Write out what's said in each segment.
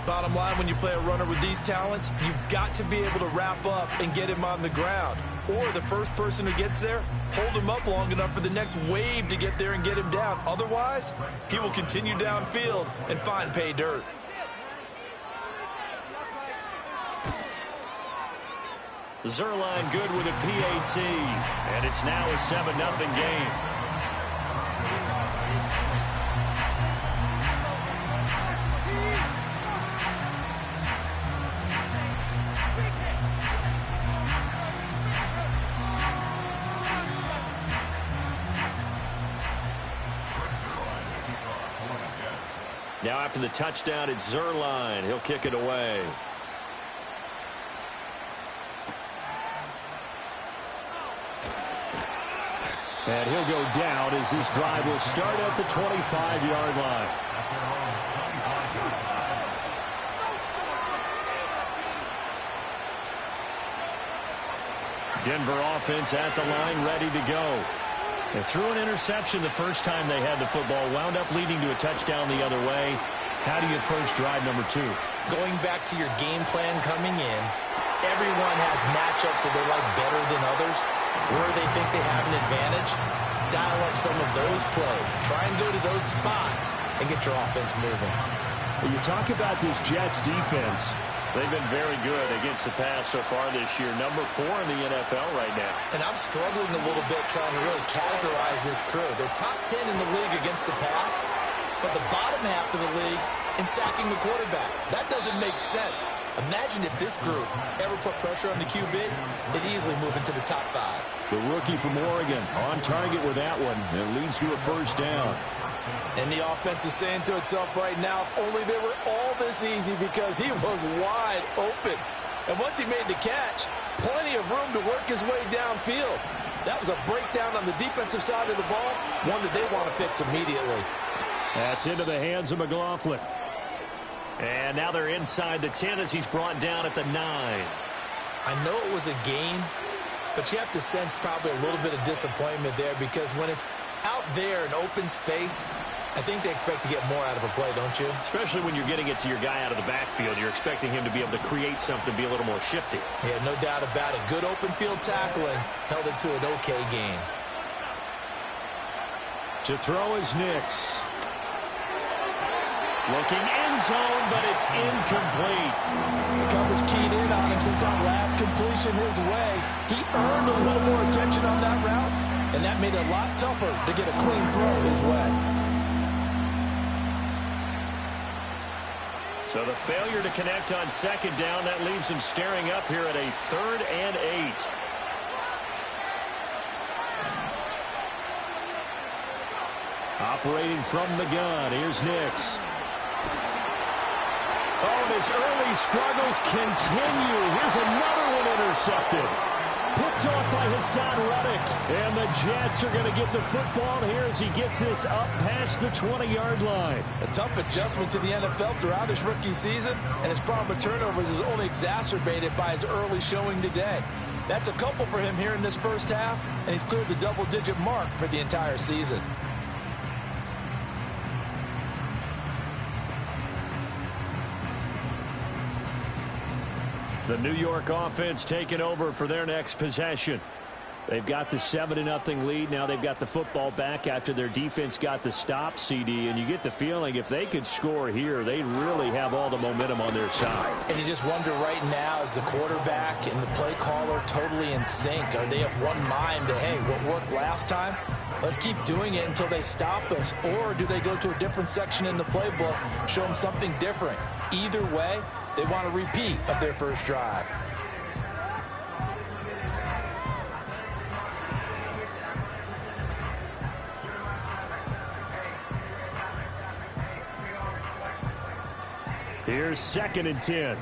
Bottom line, when you play a runner with these talents, you've got to be able to wrap up and get him on the ground. Or the first person who gets there, hold him up long enough for the next wave to get there and get him down. Otherwise, he will continue downfield and find pay dirt. Zerline good with a PAT, and it's now a 7-0 game. Now after the touchdown, it's Zerline. He'll kick it away. And he'll go down as this drive will start at the 25-yard line. Denver offense at the line, ready to go. They threw an interception the first time they had the football, wound up leading to a touchdown the other way. How do you approach drive number 2? Going back to your game plan coming in, everyone has matchups that they like better than others. Where they think they have an advantage, dial up some of those plays. Try and go to those spots and get your offense moving. When you talk about this Jets defense, they've been very good against the pass so far this year. Number 4 in the NFL right now. And I'm struggling a little bit trying to really categorize this crew. They're top 10 in the league against the pass, but the bottom half of the league in sacking the quarterback. That doesn't make sense. Imagine if this group ever put pressure on the QB, they'd easily move into the top 5. The rookie from Oregon on target with that one. It leads to a first down. And the offense is saying to itself right now, if only they were all this easy, because he was wide open. And once he made the catch, plenty of room to work his way downfield. That was a breakdown on the defensive side of the ball, one that they want to fix immediately. That's into the hands of McLaughlin. And now they're inside the 10 as he's brought down at the 9. I know it was a gain, but you have to sense probably a little bit of disappointment there, because when it's out there in open space, I think they expect to get more out of a play, don't you? Especially when you're getting it to your guy out of the backfield. You're expecting him to be able to create something, be a little more shifty. Yeah, no doubt about it. Good open field tackling held it to an okay gain. To throw is Nix. Looking end zone, but it's incomplete. The coverage keyed in on him since that last completion his way. He earned a little more attention on that route, and that made it a lot tougher to get a clean throw his way. So the failure to connect on second down, that leaves him staring up here at a 3rd and 8. Operating from the gun, here's Nix. Oh, and his early struggles continue. Here's another one intercepted. Picked off by Hassan Reddick. And the Jets are going to get the football here as he gets this up past the 20-yard line. A tough adjustment to the NFL throughout his rookie season, and his problem with turnovers is only exacerbated by his early showing today. That's a couple for him here in this first half, and he's cleared the double-digit mark for the entire season. The New York offense taking over for their next possession. They've got the 7-0 lead. Now they've got the football back after their defense got the stop, CD. And you get the feeling if they could score here, they'd really have all the momentum on their side. And you just wonder right now, is the quarterback and the play caller totally in sync? Are they of one mind that, hey, what worked last time? Let's keep doing it until they stop us. Or do they go to a different section in the playbook, show them something different? Either way, they want a repeat of their first drive. Here's 2nd and 10.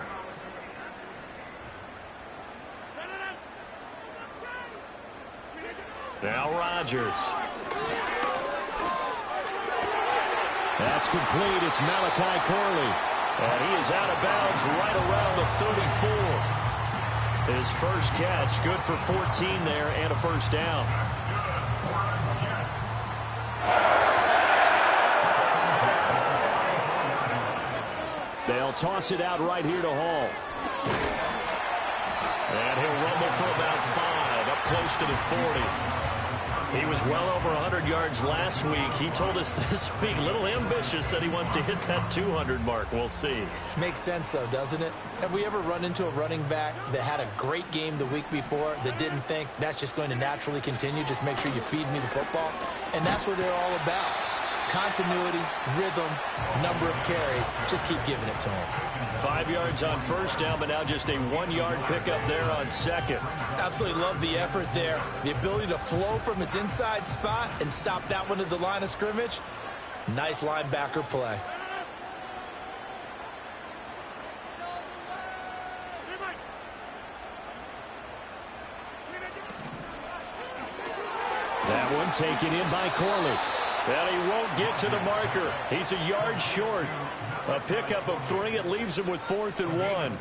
Now Rodgers. That's complete. It's Malachi Corley. And he is out of bounds right around the 34. His first catch, good for 14 there and a first down. They'll They'll toss it out right here to Hall. And he'll rumble for about 5, up close to the 40. He was well over 100 yards last week. He told us this week, a little ambitious, that he wants to hit that 200 mark. We'll see. Makes sense, though, doesn't it? Have we ever run into a running back that had a great game the week before that didn't think that's just going to naturally continue? Just make sure you feed me the football. And that's what they're all about. Continuity, rhythm, number of carries. Just keep giving it to him. 5 yards on first down, but now just a 1-yard pickup there on second. Absolutely love the effort there. The ability to flow from his inside spot and stop that one at the line of scrimmage. Nice linebacker play. That one taken in by Corley. And he won't get to the marker. He's a yard short. A pickup of 3. It leaves him with 4th and 1.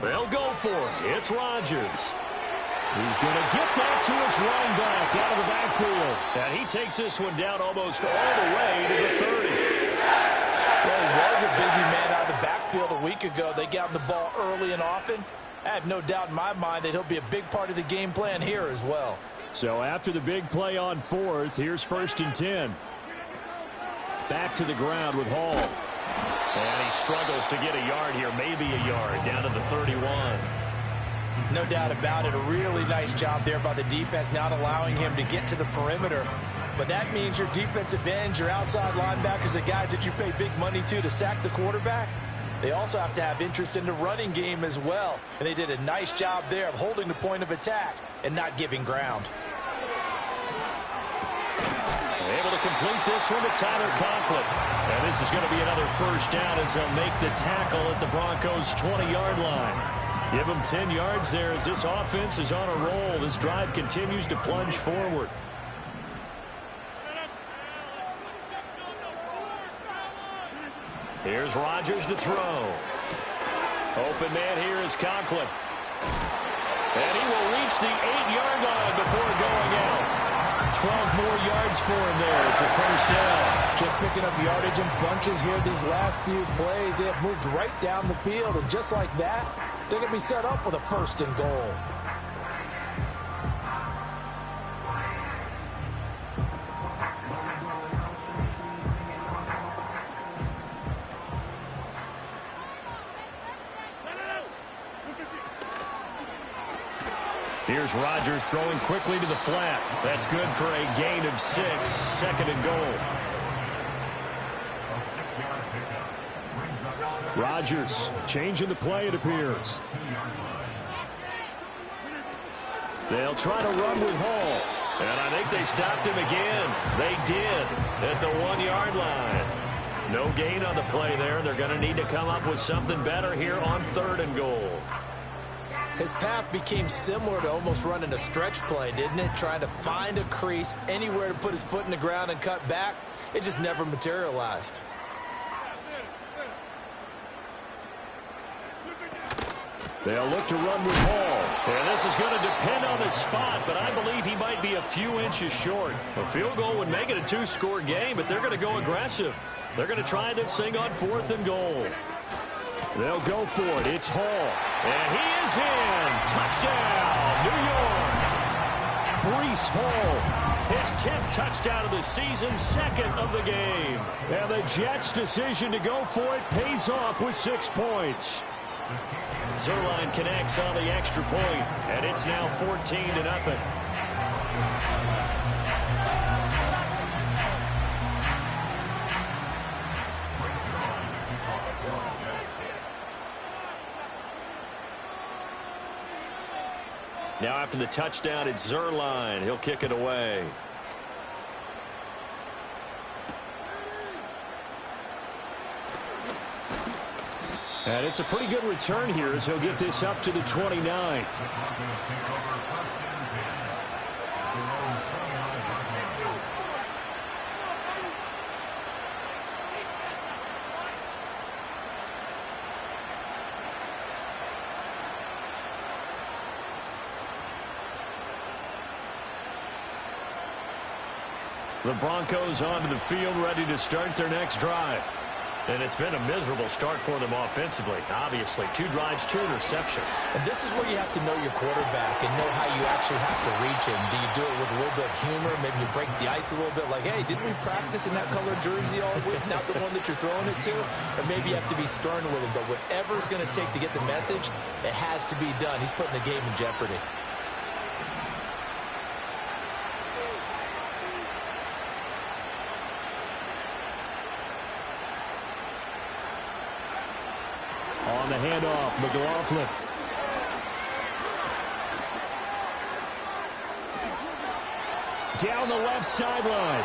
They'll go for it. It's Rodgers. He's going to get that to his running back out of the backfield. And he takes this one down almost all the way to the 30. Well, he was a busy man out of the backfield a week ago. They got him the ball early and often. I have no doubt in my mind that he'll be a big part of the game plan here as well. So after the big play on 4th, here's 1st and 10. Back to the ground with Hall. And he struggles to get a yard here, maybe a yard, down to the 31. No doubt about it. A really nice job there by the defense, not allowing him to get to the perimeter. But that means your defensive ends, your outside linebackers, the guys that you pay big money to sack the quarterback, they also have to have interest in the running game as well. And they did a nice job there of holding the point of attack and not giving ground. Able to complete this one to Tyler Conklin. And this is going to be another first down as they'll make the tackle at the Broncos' 20-yard line. Give them 10 yards there as this offense is on a roll. This drive continues to plunge forward. Here's Rodgers to throw. Open man here is Conklin. And he will reach the 8-yard line before going out. 12 more yards for him there. It's a first down. Just picking up yardage in bunches here these last few plays. They have moved right down the field, and just like that, they're going to be set up with a 1st and goal. Here's Rodgers throwing quickly to the flat. That's good for a gain of 6. 2nd and goal. Rodgers changing the play, it appears. They'll try to run with Hall. And I think they stopped him again. They did at the 1-yard line. No gain on the play there. They're going to need to come up with something better here on 3rd and goal. His path became similar to almost running a stretch play, didn't it? Trying to find a crease, anywhere to put his foot in the ground and cut back. It just never materialized. They'll look to run with Hall. And this is going to depend on the spot, but I believe he might be a few inches short. A field goal would make it a 2-score game, but they're going to go aggressive. They're going to try this thing on 4th and goal. They'll go for it. It's Hall. And he is in. Touchdown, New York. Breece Hall. His 10th touchdown of the season, 2nd of the game. And the Jets' decision to go for it pays off with 6 points. Zerline connects on the extra point, and it's now 14-0. Now after the touchdown, it's Zerline. He'll kick it away. And it's a pretty good return here as he'll get this up to the 29. The Broncos onto the field, ready to start their next drive. And it's been a miserable start for them offensively, obviously. 2 drives, 2 interceptions. And this is where you have to know your quarterback and know how you actually have to reach him. Do you do it with a little bit of humor? Maybe you break the ice a little bit like, hey, didn't we practice in that color jersey all week, not the one that you're throwing it to? Or maybe you have to be stern with him. But whatever it's going to take to get the message, it has to be done. He's putting the game in jeopardy. On the handoff, McLaughlin. Down the left sideline.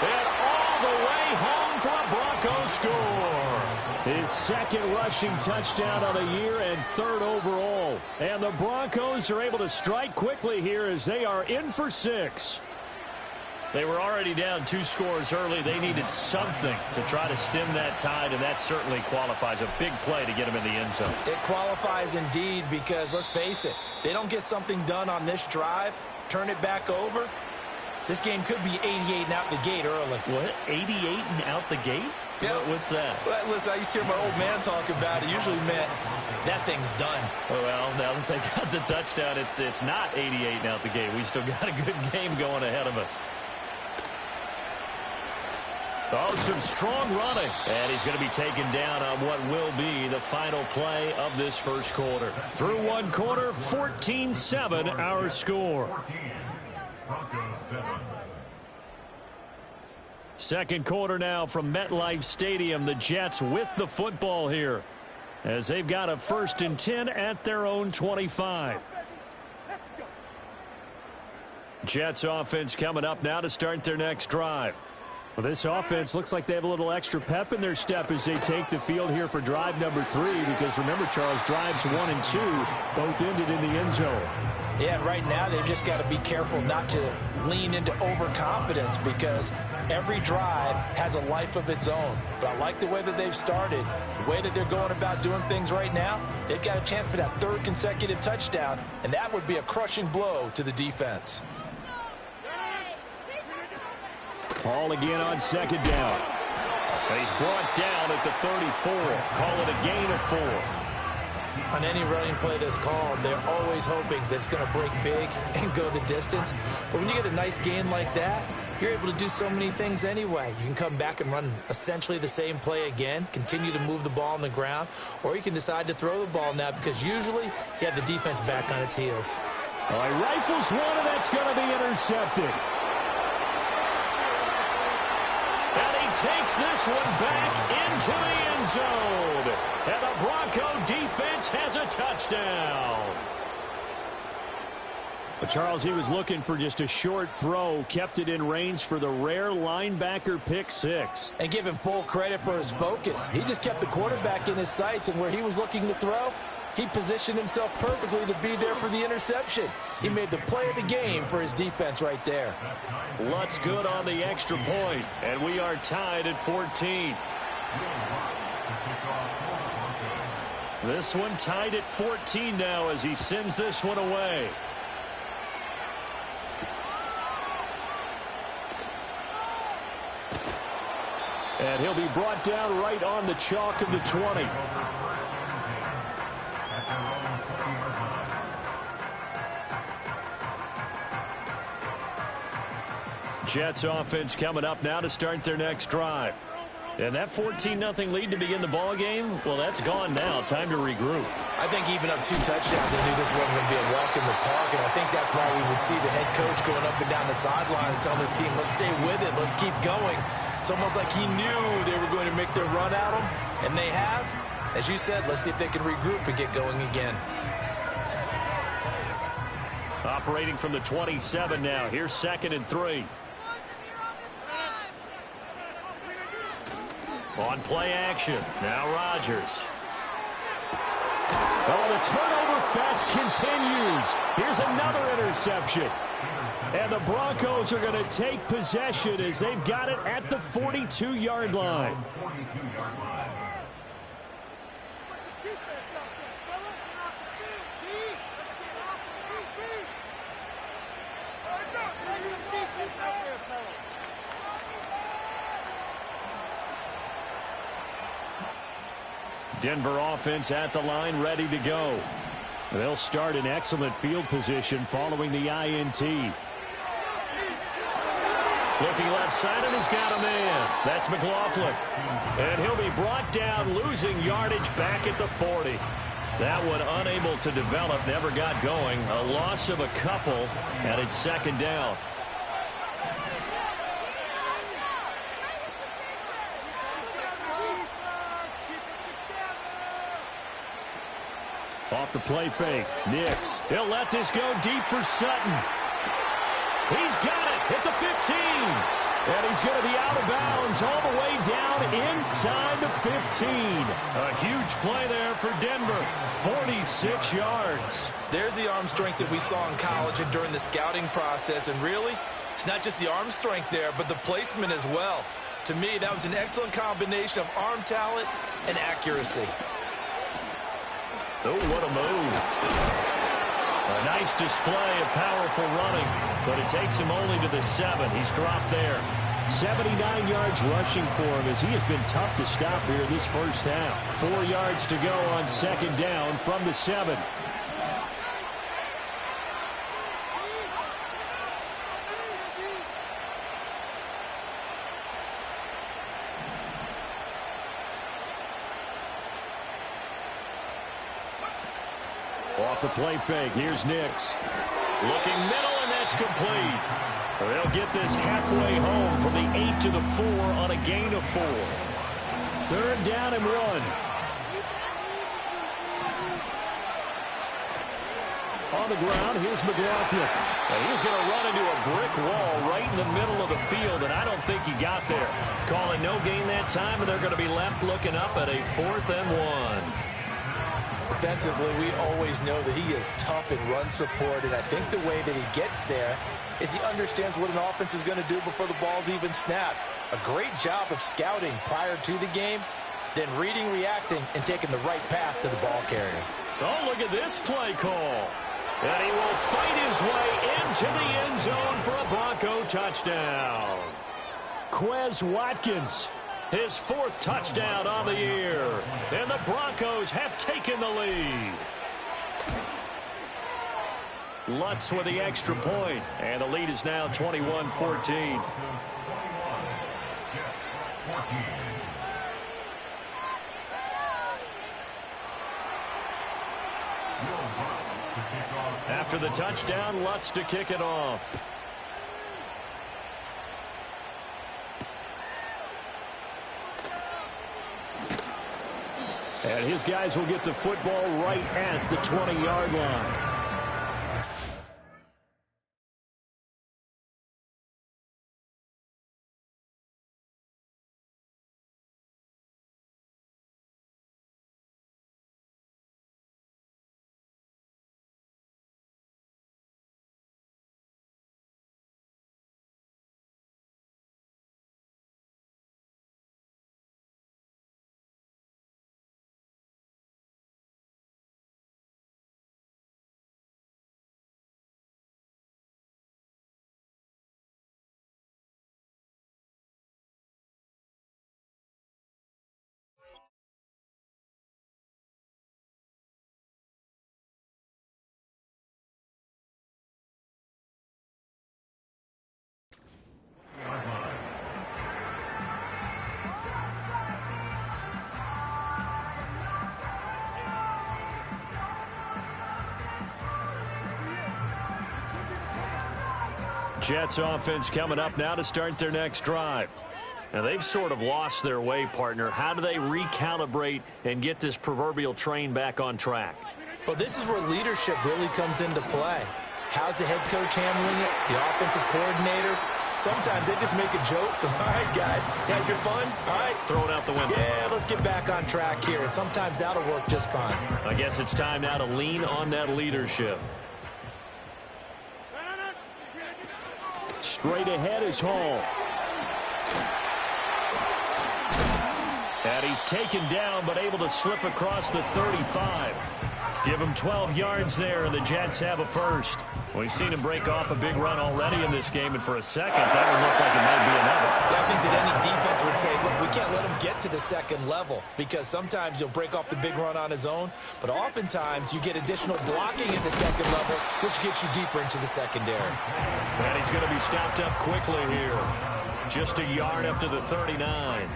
And all the way home for a Broncos score. His second rushing touchdown of the year and 3rd overall. And the Broncos are able to strike quickly here as they are in for 6. They were already down 2 scores early. They needed something to try to stem that tide, and that certainly qualifies. A big play to get them in the end zone. It qualifies indeed because, let's face it, they don't get something done on this drive, turn it back over, this game could be 88 and out the gate early. What? 88 and out the gate? Yeah. What's that? Well, listen, I used to hear my old man talk about it. Usually meant that thing's done. Well, now that they got the touchdown, it's not 88 and out the gate. We still got a good game going ahead of us. Oh, some strong running. And he's going to be taken down on what will be the final play of this first quarter. Through 1 quarter, 14-7 our score. Second quarter now from MetLife Stadium. The Jets with the football here as they've got a 1st and 10 at their own 25. Jets offense coming up now to start their next drive. Well, this offense looks like they have a little extra pep in their step as they take the field here for drive number 3, because remember, Charles, drives 1 and 2 both ended in the end zone. Yeah, right now they've just got to be careful not to lean into overconfidence because every drive has a life of its own. But I like the way that they've started, the way that they're going about doing things right now. They've got a chance for that 3rd consecutive touchdown, and that would be a crushing blow to the defense. Ball again on 2nd down. And he's brought down at the 34. Call it a gain of 4. On any running play that's called, they're always hoping that it's going to break big and go the distance. But when you get a nice gain like that, you're able to do so many things anyway. You can come back and run essentially the same play again, continue to move the ball on the ground, or you can decide to throw the ball now because usually you have the defense back on its heels. All right, rifles one, and that's going to be intercepted. And he takes this one back into the end zone. And the Bronco defense has a touchdown. But Charles, he was looking for just a short throw, kept it in range for the rare linebacker pick 6. And give him full credit for his focus. He just kept the quarterback in his sights, and where he was looking to throw, he positioned himself perfectly to be there for the interception. He made the play of the game for his defense right there. Lutz good on the extra point, and we are tied at 14. This one tied at 14 now as he sends this one away. And he'll be brought down right on the chalk of the 20. Jets offense coming up now to start their next drive. And that 14-0 lead to begin the ball game, well, that's gone now. Time to regroup. I think even up 2 touchdowns, they knew this wasn't going to be a walk in the park, and I think that's why we would see the head coach going up and down the sidelines telling his team, let's stay with it, let's keep going. It's almost like he knew they were going to make their run at him, and they have. As you said, let's see if they can regroup and get going again. Operating from the 27 now. Here's 2nd and 3. On play action. Now Rodgers. Oh, the turnover fest continues. Here's another interception. And the Broncos are going to take possession as they've got it at the 42-yard line. Denver offense at the line, ready to go. They'll start in excellent field position following the INT. Looking left side, and he's got a man. That's McLaughlin. And he'll be brought down, losing yardage back at the 40. That one unable to develop, never got going. A loss of a couple, and it's second down. Off the play fake. Nix. He'll let this go deep for Sutton. He's got it at the 15. And he's going to be out of bounds all the way down inside the 15. A huge play there for Denver. 46 yards. There's the arm strength that we saw in college and during the scouting process. And really, it's not just the arm strength there, but the placement as well. To me, that was an excellent combination of arm talent and accuracy. Oh, what a move. A nice display of powerful running, but it takes him only to the 7. He's dropped there. 79 yards rushing for him as he has been tough to stop here this first half. 4 yards to go on second down from the 7. Off the play fake, here's Nix. Looking middle, and that's complete. They'll get this halfway home from the 8 to the 4 on a gain of 4. Third down and 1. On the ground, here's McLaughlin. And he's going to run into a brick wall right in the middle of the field, and I don't think he got there. Calling no gain that time, and they're going to be left looking up at a 4th and 1. Defensively, we always know that he is tough in run support, and I think the way that he gets there is he understands what an offense is going to do before the ball's even snapped. A great job of scouting prior to the game, then reading, reacting, and taking the right path to the ball carrier. Oh, look at this play call. And he will fight his way into the end zone for a Bronco touchdown. Quez Watkins, his 4th touchdown on the year. And the Broncos have taken the lead. Lutz with the extra point, and the lead is now 21-14. After the touchdown, Lutz to kick it off. And his guys will get the football right at the 20-yard line. Jets offense coming up now to start their next drive. Now, they've sort of lost their way, partner. How do they recalibrate and get this proverbial train back on track? Well, this is where leadership really comes into play. How's the head coach handling it? The offensive coordinator? Sometimes they just make a joke. All right, guys, had your fun? All right. Throw it out the window. Yeah, let's get back on track here. And sometimes that'll work just fine. I guess it's time now to lean on that leadership. Straight ahead is Hall. And he's taken down but able to slip across the 35. Give him 12 yards there, and the Jets have a first. We've seen him break off a big run already in this game, and for a second, that would look like it might be another. Yeah, I think that any defense would say, look, we can't let him get to the second level, because sometimes he'll break off the big run on his own, but oftentimes you get additional blocking at the second level, which gets you deeper into the secondary. And he's going to be stopped up quickly here. Just a yard up to the 39.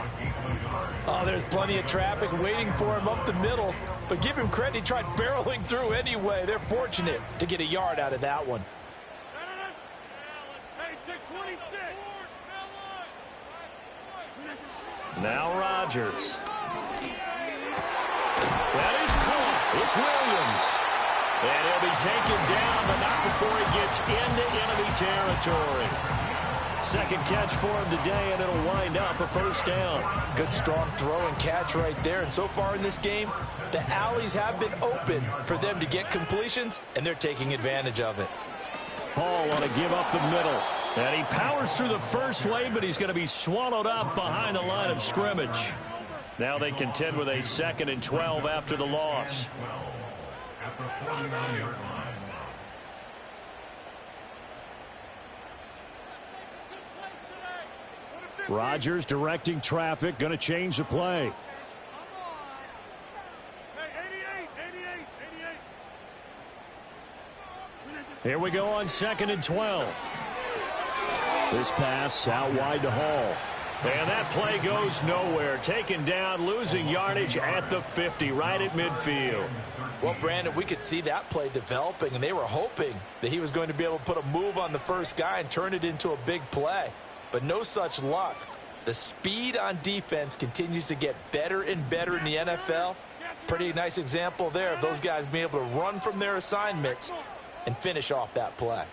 Oh, there's plenty of traffic waiting for him up the middle. But give him credit, he tried barreling through anyway. They're fortunate to get a yard out of that one. Now Rodgers. That is caught. It's Williams. And he'll be taken down, but not before he gets into enemy territory. Second catch for him today, and it'll wind up a first down. Good, strong throw and catch right there. And so far in this game, the alleys have been open for them to get completions, and they're taking advantage of it. Hall want to give up the middle. And he powers through the first wave, but he's going to be swallowed up behind the line of scrimmage. Now they contend with a 2nd and 12 after the loss. Rodgers directing traffic, going to change the play. Here we go on 2nd and 12. This pass out wide to Hall. And that play goes nowhere. Taken down, losing yardage at the 50, right at midfield. Well, Brandon, we could see that play developing, and they were hoping that he was going to be able to put a move on the first guy and turn it into a big play. But no such luck. The speed on defense continues to get better and better in the NFL. Pretty nice example there of those guys being able to run from their assignments and finish off that play.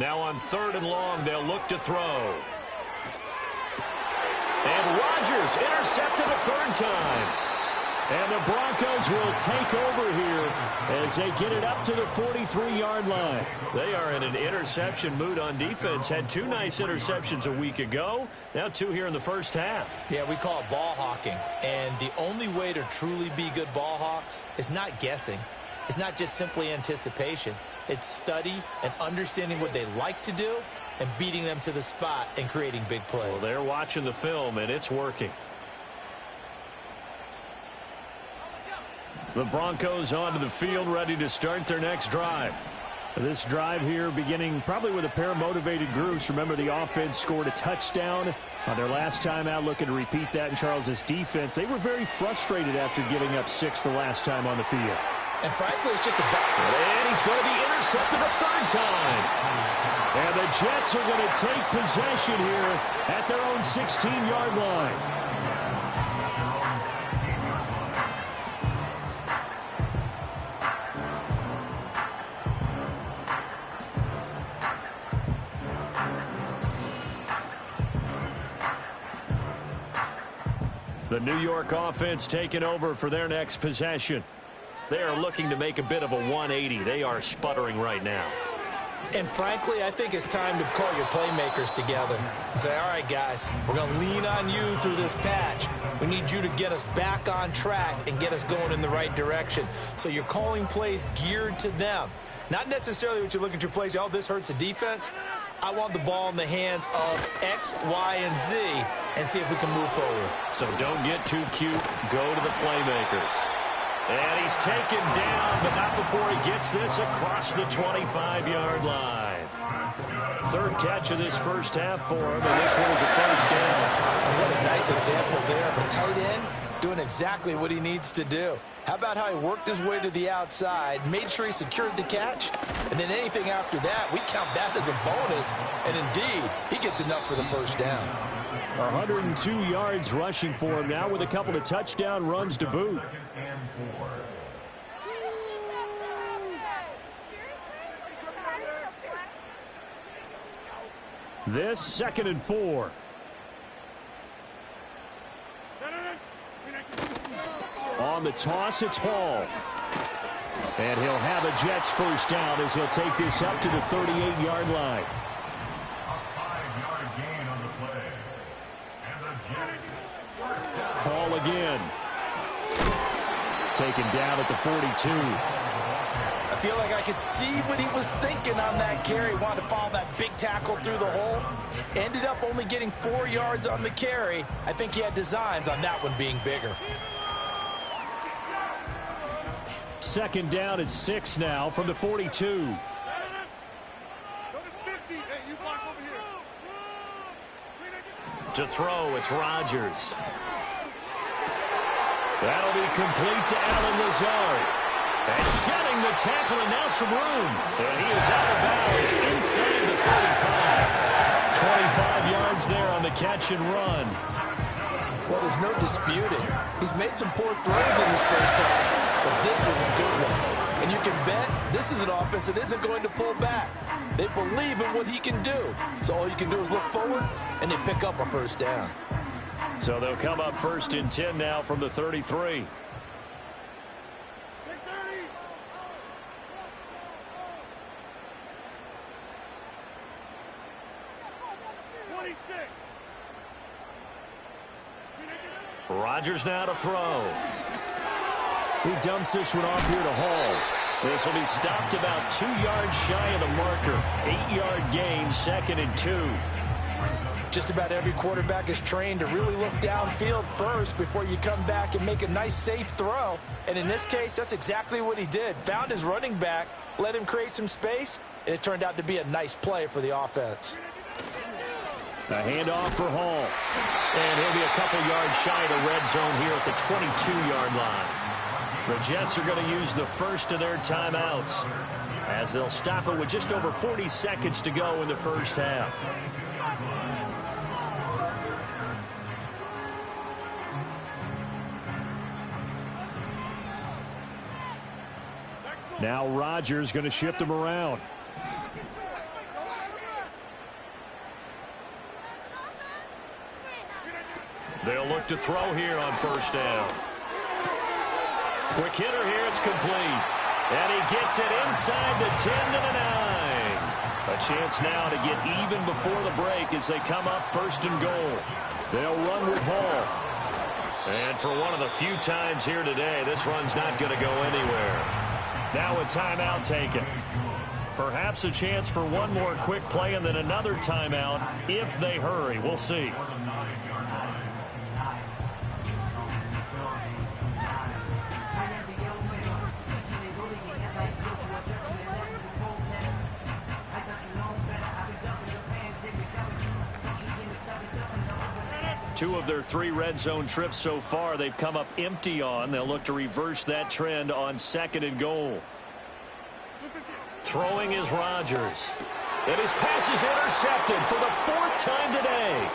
Now on 3rd and long, they'll look to throw. And Rodgers intercepted a 3rd time. And the Broncos will take over here as they get it up to the 43-yard line. They are in an interception mood on defense. Had 2 nice interceptions a week ago. Now 2 here in the first half. Yeah, we call it ball hawking. And the only way to truly be good ball hawks is not guessing. It's not just simply anticipation. It's study and understanding what they like to do and beating them to the spot and creating big plays. Well, they're watching the film, and it's working. The Broncos onto the field, ready to start their next drive. This drive here beginning probably with a pair of motivated groups. Remember, the offense scored a touchdown on their last time out, looking to repeat that in Charles' defense. They were very frustrated after giving up 6 the last time on the field. And frankly, it's just a bad. And he's going to be intercepted a 3rd time. And the Jets are going to take possession here at their own 16-yard line. The New York offense taking over for their next possession. They are looking to make a bit of a 180. They are sputtering right now. And frankly, I think it's time to call your playmakers together and say, all right, guys, we're going to lean on you through this patch. We need you to get us back on track and get us going in the right direction. So you're calling plays geared to them. Not necessarily what you look at your plays, oh, this hurts the defense. I want the ball in the hands of X, Y, and Z and see if we can move forward. So don't get too cute. Go to the playmakers. And he's taken down, but not before he gets this across the 25-yard line. 3rd catch of this first half for him, and this one is a first down. And what a nice example there of a tight end doing exactly what he needs to do. How about how he worked his way to the outside, made sure he secured the catch, and then anything after that, we count that as a bonus. And indeed, he gets enough for the first down. 102 yards rushing for him now with a couple of touchdown runs to boot. This 2nd and 4. On the toss, it's Hall. And he'll have a Jets first down as he'll take this up to the 38-yard line. Hall again. taken down at the 42. I feel like I could see what he was thinking on that carry. Wanted to follow that big tackle through the hole. Ended up only getting 4 yards on the carry. I think he had designs on that one being bigger. Second down at 6 now from the 42. To throw, it's Rodgers. That'll be complete to Allen Lazard. And shedding the tackle, and now some room. And he is out of bounds inside the 35. 25 yards there on the catch and run. Well, there's no disputing. He's made some poor throws in his first half, but this was a good one. And you can bet this is an offense that isn't going to pull back. They believe in what he can do. So all you can do is look forward, and they pick up a first down. So they'll come up first and 10 now from the 33. Rodgers now to throw. He dumps this one off here to Hall. This will be stopped about 2 yards shy of the marker. 8-yard gain, 2nd and 2. Just about every quarterback is trained to really look downfield first before you come back and make a nice, safe throw. And in this case, that's exactly what he did. Found his running back, let him create some space, and it turned out to be a nice play for the offense. A handoff for Hall. And he'll be a couple yards shy of the red zone here at the 22-yard line. The Jets are going to use the first of their timeouts as they'll stop it with just over 40 seconds to go in the first half. Now Rodgers going to shift him around. They'll look to throw here on first down. Quick hitter here, it's complete. And he gets it inside the 10 to the 9. A chance now to get even before the break as they come up first and goal. They'll run with Hall. And for one of the few times here today, this run's not going to go anywhere. Now a timeout taken. Perhaps a chance for one more quick play and then another timeout if they hurry. We'll see. Two of their 3 red zone trips so far they've come up empty on. They'll look to reverse that trend on 2nd and goal. Throwing is Rodgers. And his pass is intercepted for the 4th time today.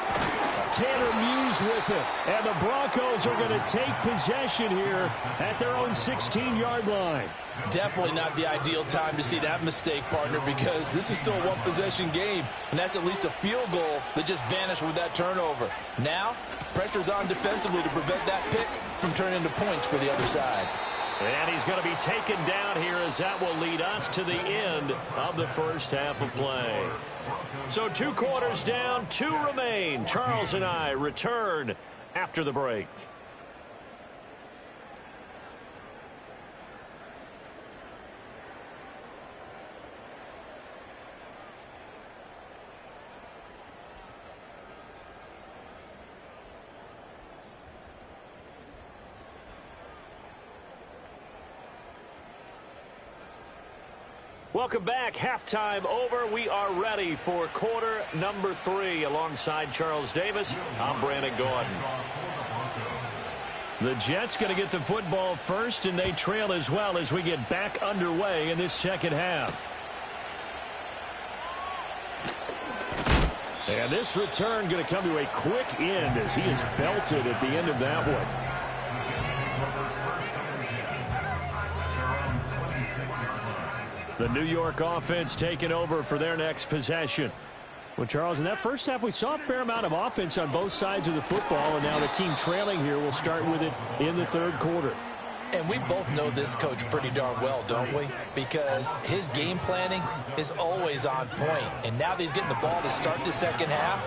Tanner Muse with it. And the Broncos are going to take possession here at their own 16-yard line. Definitely not the ideal time to see that mistake, partner, because this is still a one-possession game, and that's at least a field goal that just vanished with that turnover. Now, pressure's on defensively to prevent that pick from turning into points for the other side. And he's going to be taken down here as that will lead us to the end of the first half of play. So 2 quarters down, 2 remain. Charles and I return after the break. Welcome back. Halftime over. We are ready for quarter number 3. Alongside Charles Davis, I'm Brandon Gordon. The Jets going to get the football first, and they trail as well as we get back underway in this second half. And this return going to come to a quick end as he is belted at the end of that one. The New York offense taking over for their next possession. Well, Charles, in that first half, we saw a fair amount of offense on both sides of the football, and now the team trailing here will start with it in the third quarter. And we both know this coach pretty darn well, don't we? Because his game planning is always on point. And now that he's getting the ball to start the second half,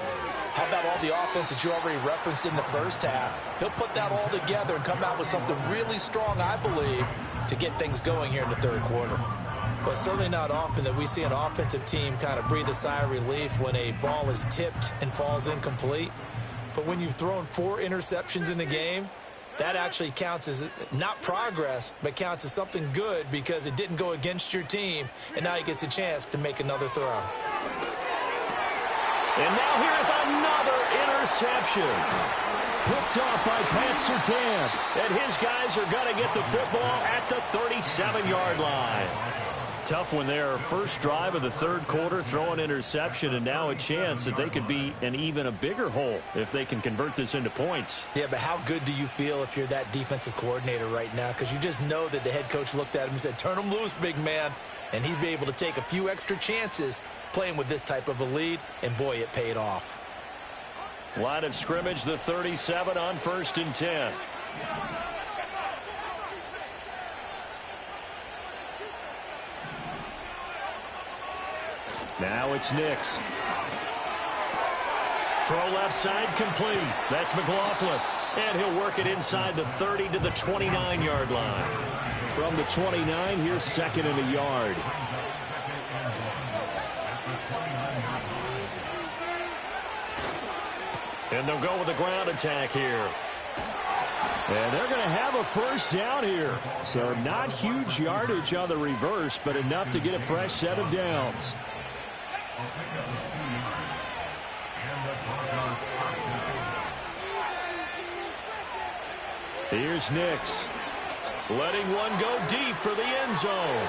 How about all the offense that you already referenced in the first half? He'll put that all together and come out with something really strong, I believe, to get things going here in the third quarter. Well, it's certainly not often that we see an offensive team kind of breathe a sigh of relief when a ball is tipped and falls incomplete. But when you've thrown 4 interceptions in the game, that actually counts as not progress, but counts as something good because it didn't go against your team, and now he gets a chance to make another throw. And now here's another interception. Picked off by Pat Surtain. And his guys are going to get the football at the 37-yard line. Tough one there. First drive of the third quarter, throw an interception, and now a chance that they could be in even a bigger hole if they can convert this into points. Yeah, but how good do you feel if you're that defensive coordinator right now? Because you just know that the head coach looked at him and said, turn him loose, big man. And he'd be able to take a few extra chances playing with this type of a lead, and boy, it paid off. Line of scrimmage, the 37 on 1st and 10. Now it's Nix. Throw left side complete. That's McLaughlin. And he'll work it inside the 30 to the 29-yard line. From the 29, here's 2nd and a yard. And they'll go with the ground attack here. And they're going to have a first down here. So not huge yardage on the reverse, but enough to get a fresh set of downs. Here's Nix. Letting one go deep for the end zone.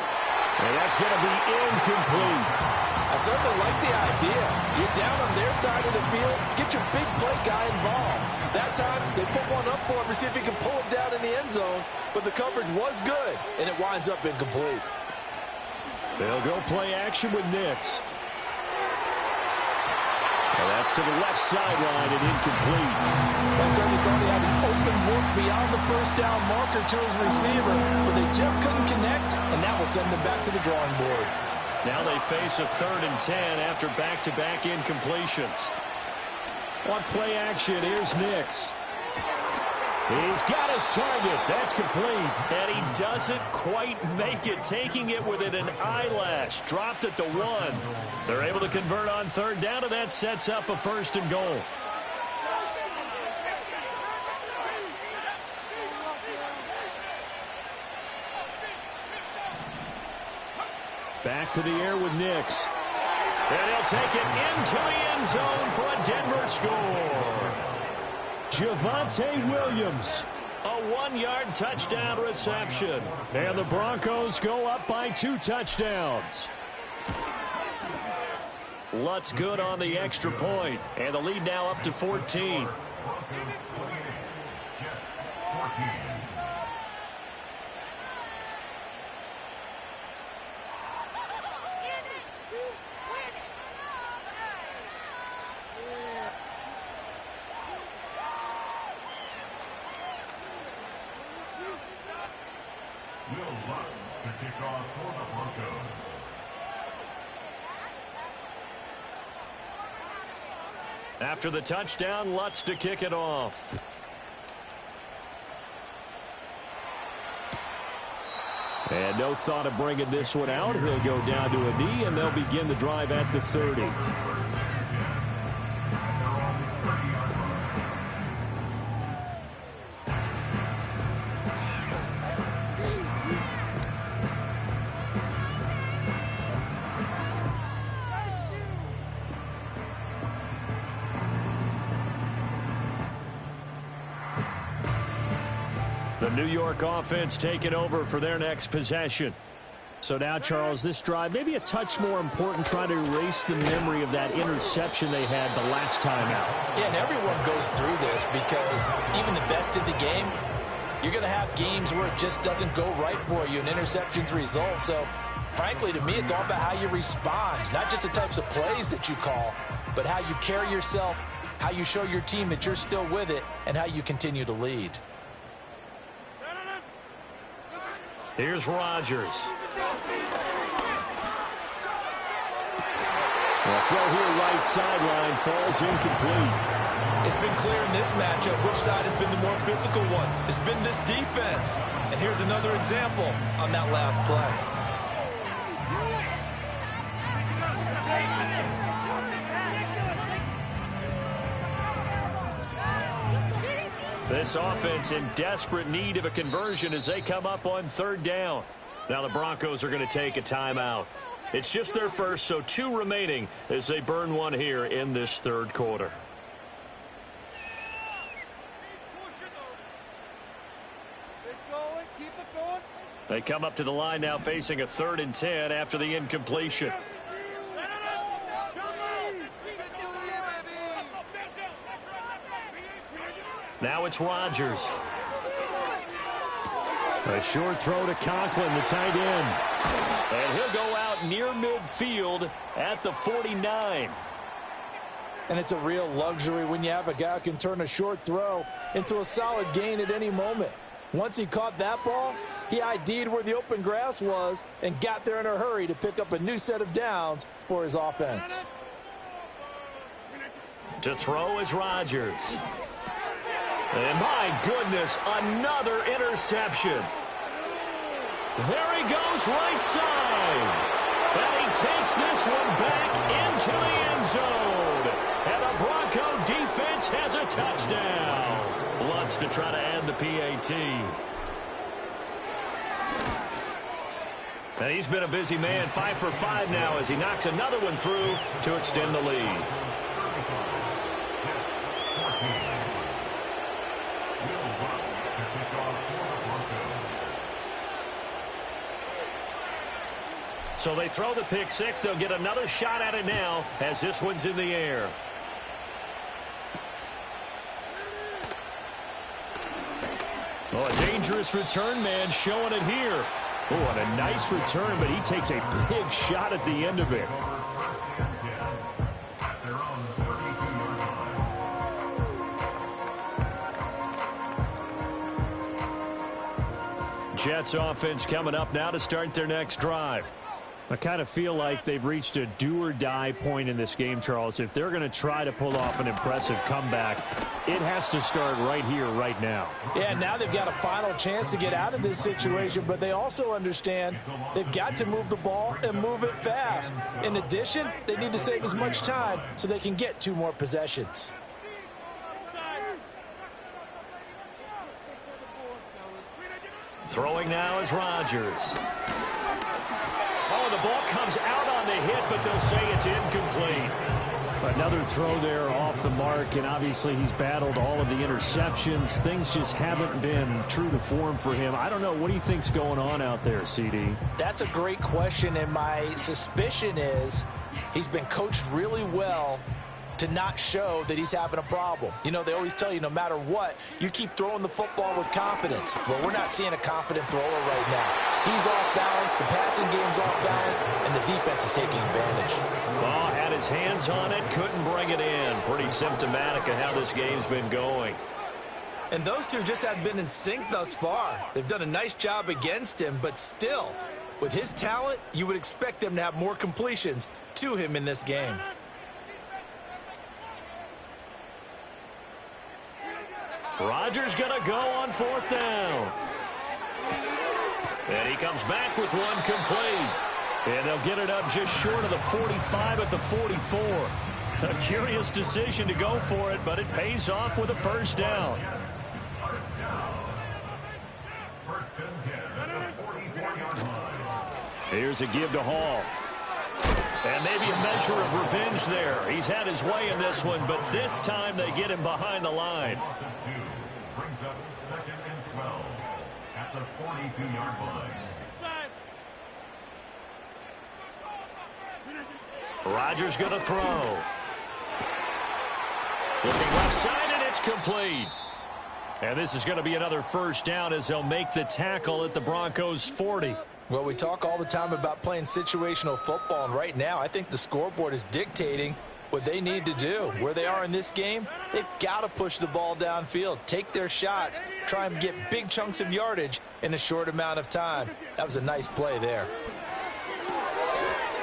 And that's going to be incomplete. I certainly like the idea. You're down on their side of the field. Get your big play guy involved. That time, they put one up for him to see if he can pull it down in the end zone. But the coverage was good, and it winds up incomplete. They'll go play action with Nix. And that's to the left sideline and incomplete. I certainly thought he had an open look beyond the first down marker to his receiver, but they just couldn't connect, and that will send them back to the drawing board. Now they face a 3rd and 10 after back-to-back incompletions. On play action, here's Nix. He's got his target. That's complete. And he doesn't quite make it, taking it within an eyelash. Dropped at the 1. They're able to convert on 3rd down, and that sets up a 1st and goal. Back to the air with Nix. And he'll take it into the end zone for a Denver score. Javonte Williams. A 1-yard touchdown reception. And the Broncos go up by 2 touchdowns. Lutz good on the extra point. And the lead now up to 14. After the touchdown, Lutz to kick it off. And no thought of bringing this one out. He'll go down to a knee, and they'll begin the drive at the 30. The New York offense taking over for their next possession. So now, Charles, this drive maybe a touch more important, trying to erase the memory of that interception they had the last time out. Yeah, and everyone goes through this because even the best in the game, you're going to have games where it just doesn't go right for you, and interceptions result. So, frankly, to me, it's all about how you respond, not just the types of plays that you call, but how you carry yourself, how you show your team that you're still with it, and how you continue to lead. Here's Rodgers. The throw here right sideline falls incomplete. It's been clear in this matchup which side has been the more physical one. It's been this defense. And here's another example on that last play. This offense in desperate need of a conversion as they come up on third down. Now the Broncos are going to take a timeout. It's just their first, so 2 remaining as they burn one here in this third quarter. They come up to the line now facing a 3rd and 10 after the incompletion. Now it's Rodgers. A short throw to Conklin, the tight end. And he'll go out near midfield at the 49. And it's a real luxury when you have a guy who can turn a short throw into a solid gain at any moment. Once he caught that ball, he ID'd where the open grass was and got there in a hurry to pick up a new set of downs for his offense. To throw is Rodgers. And my goodness, another interception. There he goes right side. And he takes this one back into the end zone. And the Bronco defense has a touchdown. Lutz to try to end the PAT. And he's been a busy man, 5 for 5 now as he knocks another one through to extend the lead. So they throw the pick six. They'll get another shot at it now as this one's in the air. Oh, a dangerous return man showing it here. Oh, and a nice return, but he takes a big shot at the end of it. Jets offense coming up now to start their next drive. I kind of feel like they've reached a do-or-die point in this game, Charles. If they're going to try to pull off an impressive comeback, it has to start right here, right now. Yeah, now they've got a final chance to get out of this situation, but they also understand they've got to move the ball and move it fast. In addition, they need to save as much time so they can get 2 more possessions. Throwing now is Rodgers. Oh, the ball comes out on the hit, but they'll say it's incomplete. Another throw there off the mark, and obviously he's battled all of the interceptions. Things just haven't been true to form for him. I don't know. What do you think's going on out there, CD? That's a great question, and my suspicion is he's been coached really well to not show that he's having a problem. You know, they always tell you no matter what, you keep throwing the football with confidence. Well, we're not seeing a confident thrower right now. He's off balance, the passing game's off balance, and the defense is taking advantage. Well, had his hands on it, couldn't bring it in. Pretty symptomatic of how this game's been going. And those two just haven't been in sync thus far. They've done a nice job against him, but still, with his talent, you would expect them to have more completions to him in this game. Rodgers going to go on 4th down. And he comes back with one complete. And they'll get it up just short of the 45 at the 44. A curious decision to go for it, but it pays off with a 1st down. Here's a give to Hall. And maybe a measure of revenge there. He's had his way in this one, but this time they get him behind the line. Brings up 2nd and 12 at the 42-yard line. Rodgers going to throw. Looking left side, and it's complete. And this is going to be another 1st down as they'll make the tackle at the Broncos' 40. Well, we talk all the time about playing situational football, and right now I think the scoreboard is dictating what they need to do. Where they are in this game, they've got to push the ball downfield, take their shots, try and get big chunks of yardage in a short amount of time. That was a nice play there.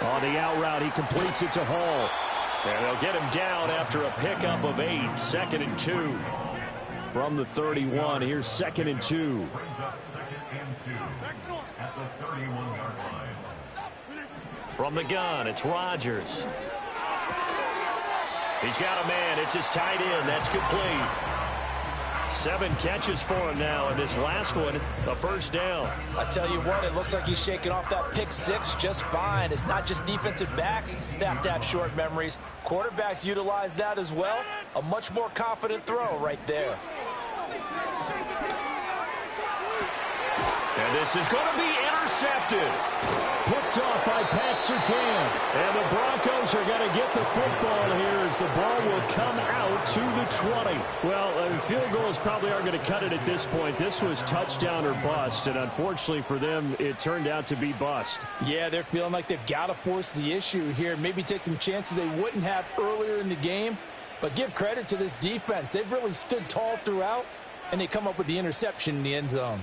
On the out route, he completes it to Hall. And they'll get him down after a pickup of 8. 2nd and 2. From the 31, here's 2nd and 2. Brings up 2nd and 2 at the 31-yard line. From the gun, it's Rodgers. He's got a man. It's his tight end. That's complete. 7 catches for him now, and this last one, a first down. I tell you what, it looks like he's shaking off that pick 6 just fine. It's not just defensive backs that have to have short memories. Quarterbacks utilize that as well. A much more confident throw right there. And this is going to be intercepted. Picked off by Pat Surtain. And the Broncos are going to get the football here as the ball will come out to the 20. Well, field goals probably aren't going to cut it at this point. This was touchdown or bust, and unfortunately for them, it turned out to be bust. Yeah, they're feeling like they've got to force the issue here. Maybe take some chances they wouldn't have earlier in the game. But give credit to this defense. They've really stood tall throughout, and they come up with the interception in the end zone.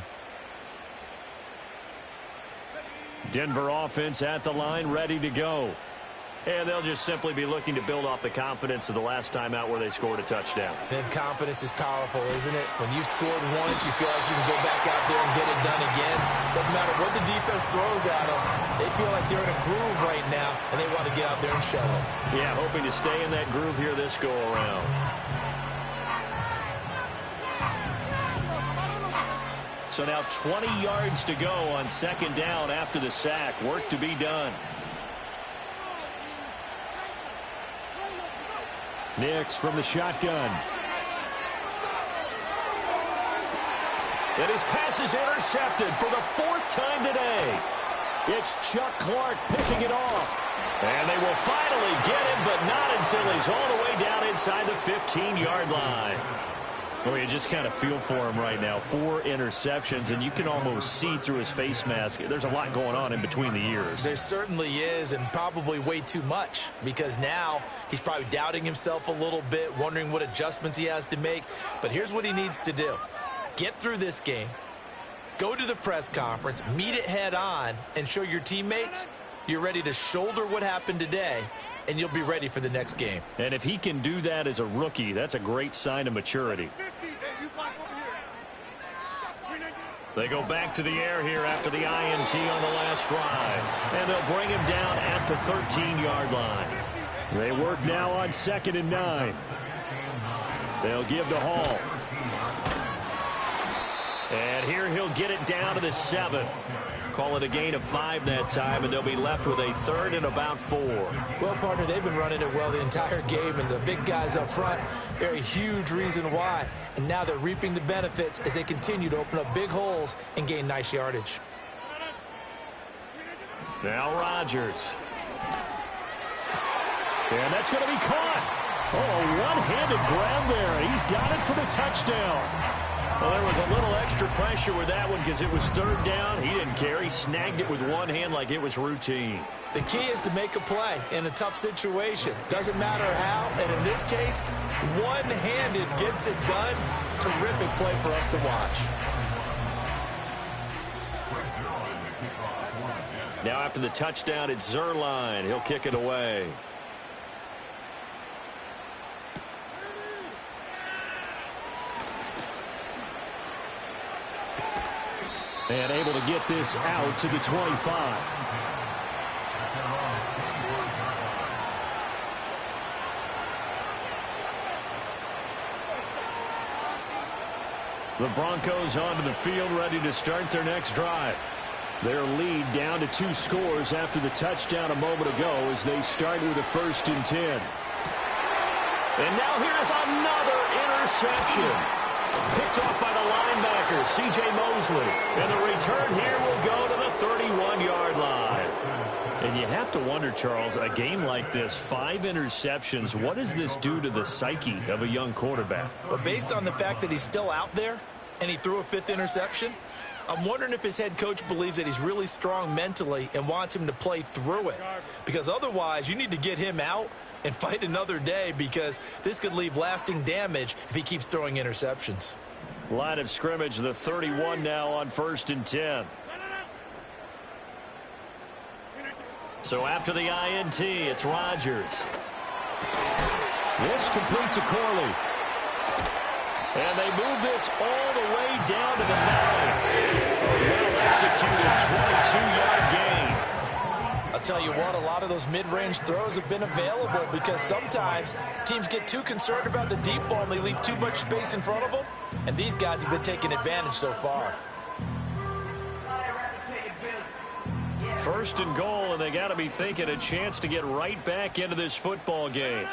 Denver offense at the line, ready to go. And they'll just simply be looking to build off the confidence of the last time out where they scored a touchdown. And confidence is powerful, isn't it? When you've scored once, you feel like you can go back out there and get it done again. Doesn't matter what the defense throws at them. They feel like they're in a groove right now, and they want to get out there and show it. Yeah, hoping to stay in that groove here this go-around. So now 20 yards to go on 2nd down after the sack. Work to be done. Nix from the shotgun. And his pass is intercepted for the 4th time today. It's Chuck Clark picking it off. And they will finally get him, but not until he's all the way down inside the 15-yard line. Well, you just kind of feel for him right now. 4 interceptions, and you can almost see through his face mask. There's a lot going on in between the ears. There certainly is, and probably way too much, because now he's probably doubting himself a little bit, wondering what adjustments he has to make. But here's what he needs to do. Get through this game, go to the press conference, meet it head on, and show your teammates you're ready to shoulder what happened today, and you'll be ready for the next game. And if he can do that as a rookie, that's a great sign of maturity. They go back to the air here after the INT on the last drive. And they'll bring him down at the 13-yard line. They work now on 2nd and 9. They'll give to Hall. And here he'll get it down to the 7. Call it a gain of 5 that time, and they'll be left with a 3rd and about 4. Well, partner, they've been running it well the entire game, and the big guys up front, they're a huge reason why. And now they're reaping the benefits as they continue to open up big holes and gain nice yardage. Now Rodgers. And that's going to be caught. Oh, a one-handed grab there. He's got it for the touchdown. Well, there was a little extra pressure with that one because it was 3rd down. He didn't care. He snagged it with one hand like it was routine. The key is to make a play in a tough situation. Doesn't matter how, and in this case, one-handed gets it done. Terrific play for us to watch. Now after the touchdown, it's Zerline. He'll kick it away. And able to get this out to the 25. The Broncos onto the field, ready to start their next drive. Their lead down to 2 scores after the touchdown a moment ago as they start with a 1st and 10. And now here's another interception. Picked off by the linebacker, C.J. Mosley. And the return here will go to the 31-yard line. And you have to wonder, Charles, a game like this, 5 interceptions, what does this do to the psyche of a young quarterback? But based on the fact that he's still out there and he threw a 5th interception, I'm wondering if his head coach believes that he's really strong mentally and wants him to play through it. Because otherwise, you need to get him out and fight another day, because this could leave lasting damage if he keeps throwing interceptions. Line of scrimmage, the 31 now on 1st and 10. So after the INT, it's Rodgers. This completes to Corley. And they move this all the way down to the 9. A well-executed 22-yard gain. I'll tell you what, a lot of those mid-range throws have been available because sometimes teams get too concerned about the deep ball and they leave too much space in front of them. And these guys have been taking advantage so far. First and goal, and they got to be thinking a chance to get right back into this football game.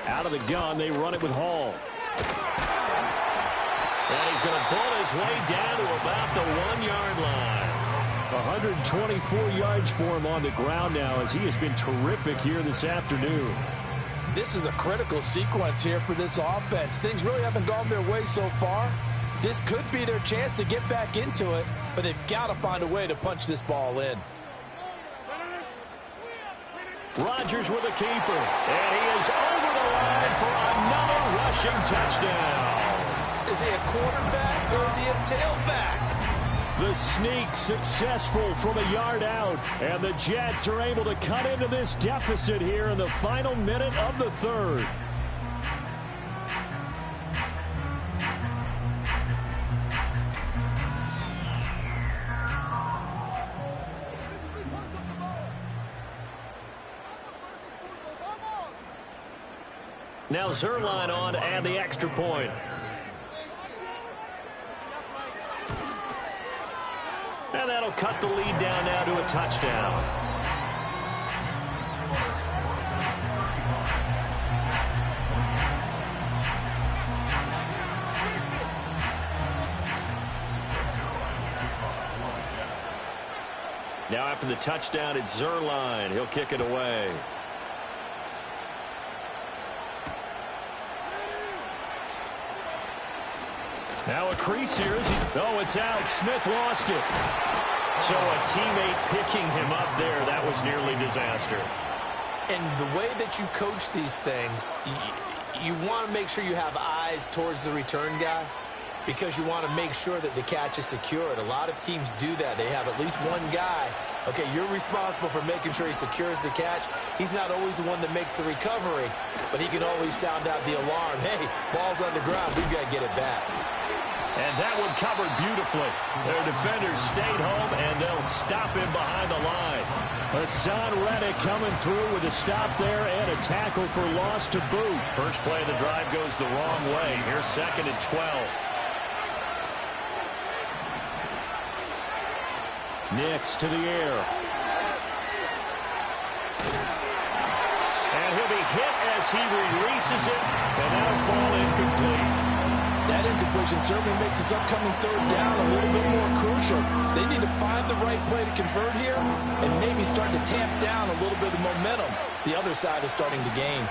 Out of the gun, they run it with Hall. And he's going to pull his way down to about the 1-yard line. 124 yards for him on the ground now as he has been terrific here this afternoon. This is a critical sequence here for this offense. Things really haven't gone their way so far. This could be their chance to get back into it, but they've got to find a way to punch this ball in. Rodgers with a keeper, and he is over the line for another rushing touchdown. Is he a quarterback or is he a tailback? The sneak successful from a yard out, and the Jets are able to cut into this deficit here in the final minute of the third. Now Zerline on to add the extra point. And that'll cut the lead down now to a touchdown. Now after the touchdown, it's Zerline. He'll kick it away. Now a crease here. Oh, it's out. Smith lost it. So a teammate picking him up there, that was nearly disaster. And the way that you coach these things, you want to make sure you have eyes towards the return guy because you want to make sure that the catch is secured. A lot of teams do that. They have at least one guy. Okay, you're responsible for making sure he secures the catch. He's not always the one that makes the recovery, but he can always sound out the alarm. Hey, ball's on the ground. We've got to get it back. And that one covered beautifully. Their defenders stayed home, and they'll stop him behind the line. Hassan Reddick coming through with a stop there and a tackle for loss to boot. First play of the drive goes the wrong way. Here's 2nd and 12. Nix to the air. And he'll be hit as he releases it, and that'll fall incomplete. That incompletion certainly makes this upcoming third down a little bit more crucial. They need to find the right play to convert here and maybe start to tamp down a little bit of momentum. The other side is starting to gain.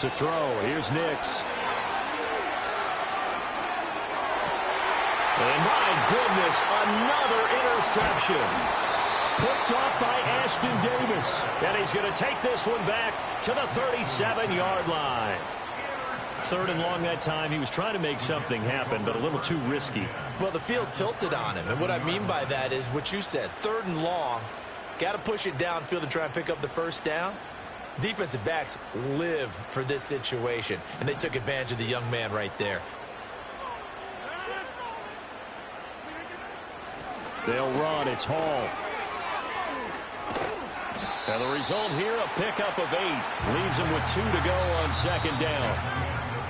To throw, here's Nix. And my goodness, another interception. Picked off by Ashton Davis. And he's going to take this one back to the 37-yard line. 3rd and long that time. He was trying to make something happen, but a little too risky. Well, the field tilted on him. And what I mean by that is what you said. 3rd and long. Got to push it downfield to try and pick up the first down. Defensive backs live for this situation, and they took advantage of the young man right there. They'll run. It's Hall. And the result here, a pickup of 8. Leaves him with 2 to go on 2nd down.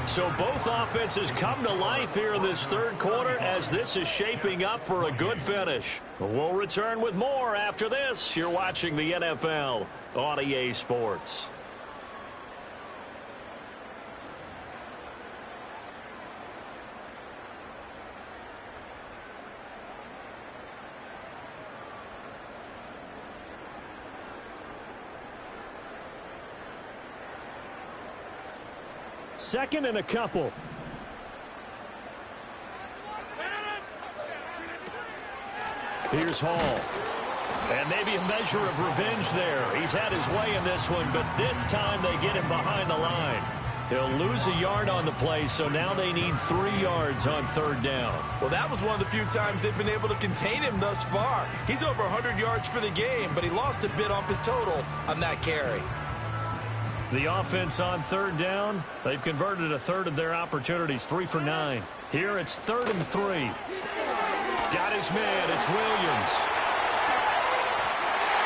So both offenses come to life here in this third quarter as this is shaping up for a good finish. We'll return with more after this. You're watching the NFL on EA Sports. Second and a couple. Here's Hall. And maybe a measure of revenge there. He's had his way in this one, but this time they get him behind the line. He'll lose a yard on the play, so now they need 3 yards on 3rd down. Well, that was one of the few times they've been able to contain him thus far. He's over 100 yards for the game, but he lost a bit off his total on that carry. The offense on 3rd down, they've converted a third of their opportunities, 3 for 9. Here it's 3rd and 3. Got his man, it's Williams.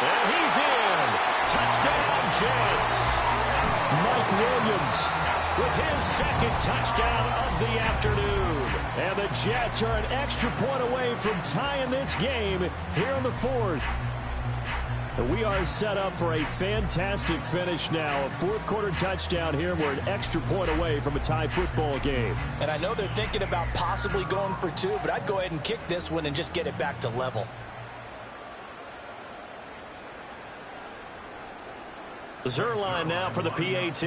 And he's in. Touchdown, Jets. Mike Williams with his 2nd touchdown of the afternoon. And the Jets are an extra point away from tying this game here in the 4th. We are set up for a fantastic finish now. A 4th quarter touchdown here. We're an extra point away from a tie football game. And I know they're thinking about possibly going for 2, but I'd go ahead and kick this one and just get it back to level. Zerline now for the PAT.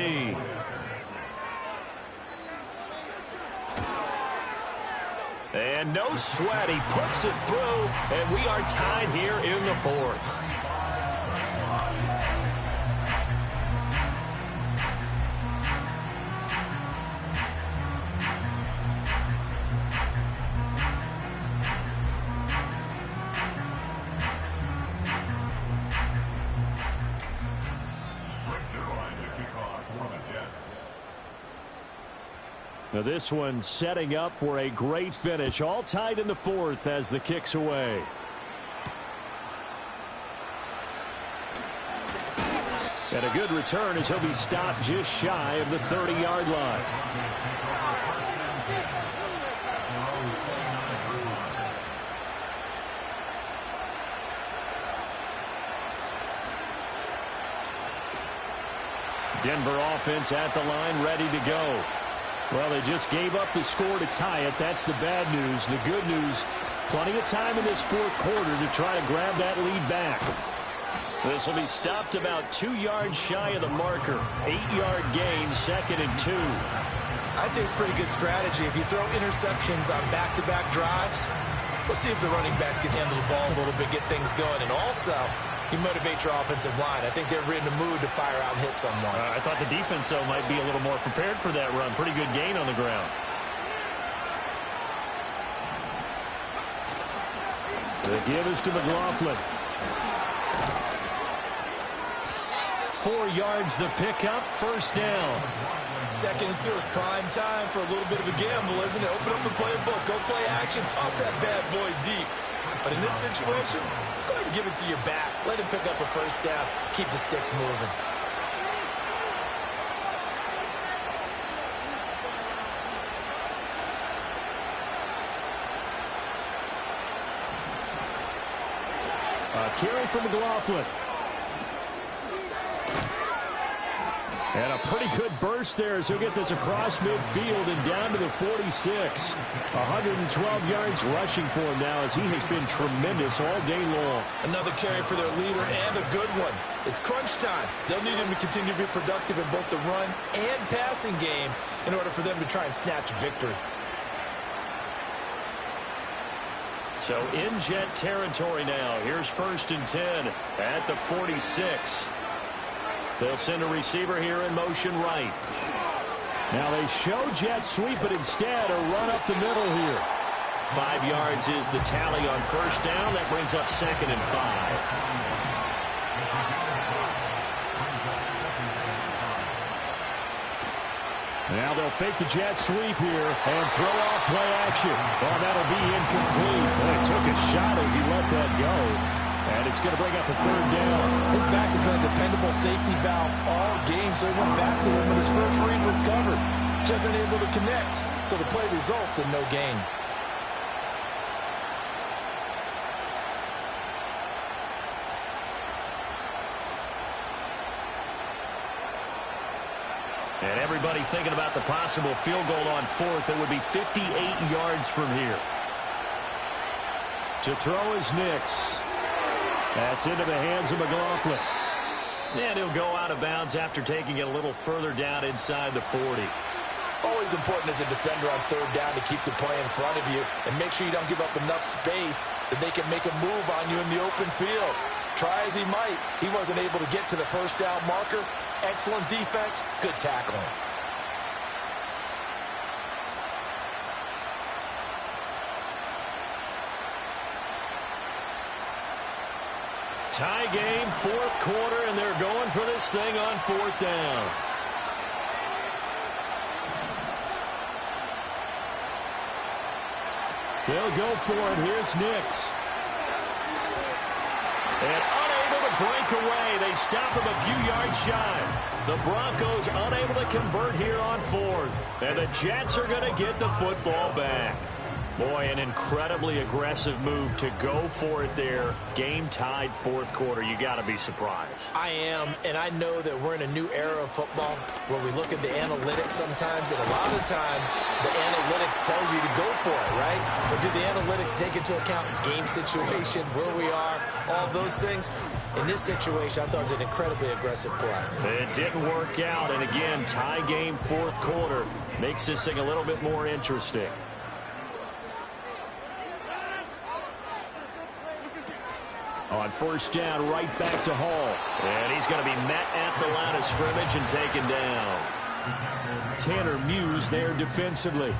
And no sweat. He puts it through, and we are tied here in the 4th. Now this one setting up for a great finish. All tied in the 4th as the kick's away. And a good return as he'll be stopped just shy of the 30-yard line. Denver offense at the line, ready to go. Well, they just gave up the score to tie it. That's the bad news. The good news, plenty of time in this 4th quarter to try to grab that lead back. This will be stopped about 2 yards shy of the marker. 8-yard gain, 2nd and 2. I'd say it's pretty good strategy. If you throw interceptions on back-to-back drives, let's see if the running backs can handle the ball a little bit, get things going. And also, you motivate your offensive line. I think they're in the mood to fire out and hit someone. I thought the defense, though, might be a little more prepared for that run. Pretty good gain on the ground. The give is to McLaughlin. 4 yards the pickup, 1st down. 2nd and 2 is prime time for a little bit of a gamble, isn't it? Open up the playbook, go play action, toss that bad boy deep. But in this situation, go ahead and give it to your back. Let him pick up a 1st down. Keep the sticks moving. Carry from McLaughlin. And a pretty good burst there as he'll get this across midfield and down to the 46. 112 yards rushing for him now as he has been tremendous all day long. Another carry for their leader and a good one. It's crunch time. They'll need him to continue to be productive in both the run and passing game in order for them to try and snatch a victory. So in Jet territory now. Here's 1st and 10 at the 46. They'll send a receiver here in motion right. Now they show jet sweep, but instead a run up the middle here. 5 yards is the tally on 1st down. That brings up 2nd and 5. Now they'll fake the jet sweep here and throw off play action. Well, that'll be incomplete. Boy, took a shot as he let that go. And it's going to bring up a 3rd down. His back has been a dependable safety valve all game, so he went back to him when his first read was covered. Just unable to connect, so the play results in no gain. And everybody thinking about the possible field goal on 4th. It would be 58 yards from here. To throw is Nix. That's into the hands of McLaughlin. And he'll go out of bounds after taking it a little further down inside the 40. Always important as a defender on third down to keep the play in front of you and make sure you don't give up enough space that they can make a move on you in the open field. Try as he might, he wasn't able to get to the first down marker. Excellent defense, good tackling. Tie game, fourth quarter, and they're going for this thing on fourth down. They'll go for it. Here's Nix. And unable to break away. They stop him a few yards shy. The Broncos unable to convert here on fourth. And the Jets are going to get the football back. Boy, an incredibly aggressive move to go for it there. Game tied fourth quarter. You got to be surprised. I am, and I know that we're in a new era of football where we look at the analytics sometimes, and a lot of the time the analytics tell you to go for it, right? But do the analytics take into account game situation, where we are, all those things? In this situation, I thought it was an incredibly aggressive play. It didn't work out, and again, tie game fourth quarter makes this thing a little bit more interesting. On first down, right back to Hall. And he's going to be met at the line of scrimmage and taken down. Tanner Muse there defensively.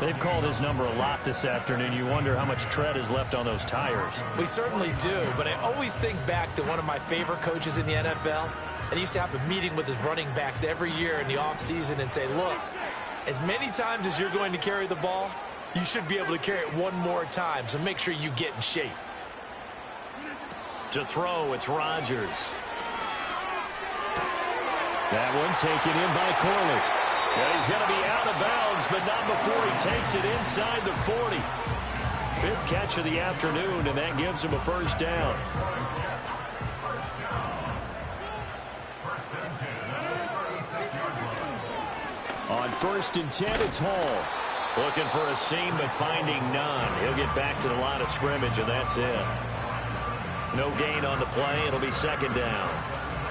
They've called his number a lot this afternoon. You wonder how much tread is left on those tires. We certainly do, but I always think back to one of my favorite coaches in the NFL. And he used to have a meeting with his running backs every year in the offseason and say, look, as many times as you're going to carry the ball, you should be able to carry it one more time, so make sure you get in shape. To throw, it's Rodgers. That one taken in by Corley. And he's going to be out of bounds, but not before he takes it inside the 40. Fifth catch of the afternoon, and that gives him a first down. On first and 10, it's Hall. Looking for a seam, but finding none. He'll get back to the line of scrimmage, and that's it. No gain on the play. It'll be second down.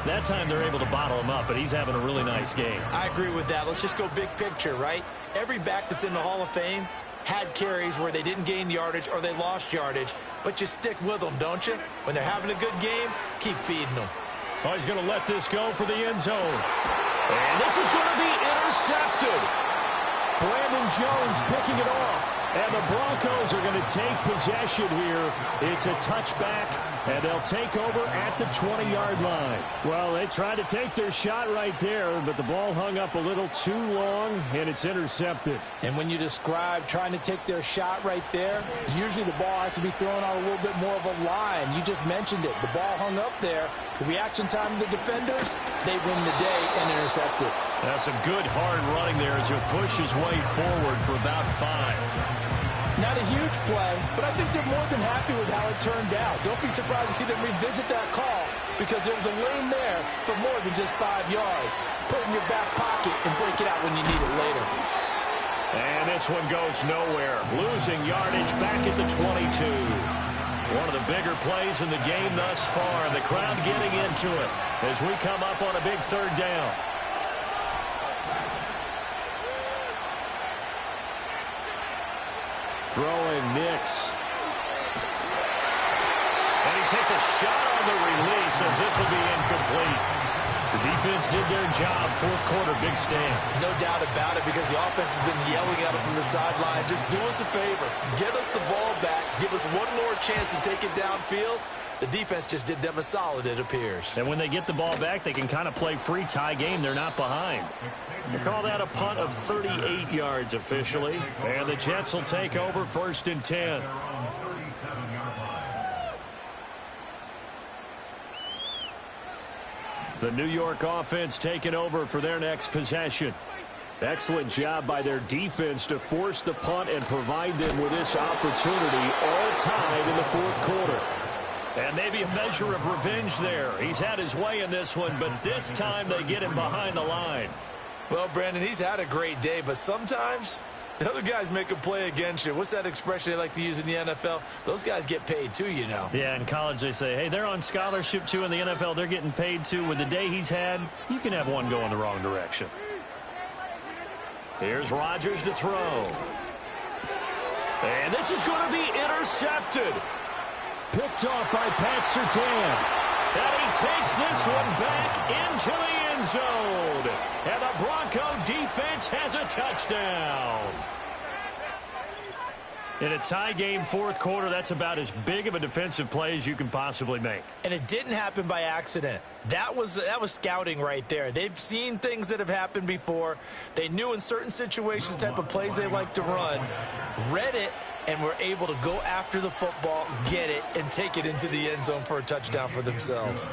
That time they're able to bottle him up, but he's having a really nice game. I agree with that. Let's just go big picture, right? Every back that's in the Hall of Fame had carries where they didn't gain yardage or they lost yardage, but you stick with them, don't you? When they're having a good game, keep feeding them. Oh, he's going to let this go for the end zone. And this is going to be intercepted. Brandon Jones picking it off. And the Broncos are going to take possession here. It's a touchback, and they'll take over at the 20-yard line. Well, they tried to take their shot right there, but the ball hung up a little too long, and it's intercepted. And when you describe trying to take their shot right there, usually the ball has to be thrown on a little bit more of a line. You just mentioned it. The ball hung up there. The reaction time of the defenders, they win the day and intercept it. That's some good hard running there as he'll push his way forward for about 5. Not a huge play, but I think they're more than happy with how it turned out. Don't be surprised to see them revisit that call because there was a lane there for more than just 5 yards. Put it in your back pocket and break it out when you need it later. And this one goes nowhere. Losing yardage back at the 22. One of the bigger plays in the game thus far, and the crowd getting into it as we come up on a big third down. Throwing Nix. And he takes a shot on the release as this will be incomplete. The defense did their job. Fourth quarter, big stand. No doubt about it because the offense has been yelling at them from the sideline. Just do us a favor. Get us the ball back. Give us one more chance to take it downfield. The defense just did them a solid, it appears. And when they get the ball back, they can kind of play free tie game. They're not behind. They call that a punt of 38 yards officially. And the Jets will take over first and 10. The New York offense taking over for their next possession. Excellent job by their defense to force the punt and provide them with this opportunity, all tied in the fourth quarter. And maybe a measure of revenge there. He's had his way in this one, but this time they get him behind the line. Well, Brandon, he's had a great day, but sometimes the other guys make a play against you. What's that expression they like to use in the NFL? Those guys get paid too, you know. Yeah, in college they say, hey, they're on scholarship too. In the NFL, they're getting paid too. With the day he's had, you can have one go in the wrong direction. Here's Rodgers to throw. And this is going to be intercepted. Picked off by Pat Surtain. And he takes this one back into the end zone. And the Bronco defense has a touchdown. In a tie game fourth quarter, that's about as big of a defensive play as you can possibly make. And it didn't happen by accident. That was scouting right there. They've seen things that have happened before. They knew in certain situations the type of plays they like to run, read it, and were able to go after the football, get it, and take it into the end zone for a touchdown for themselves.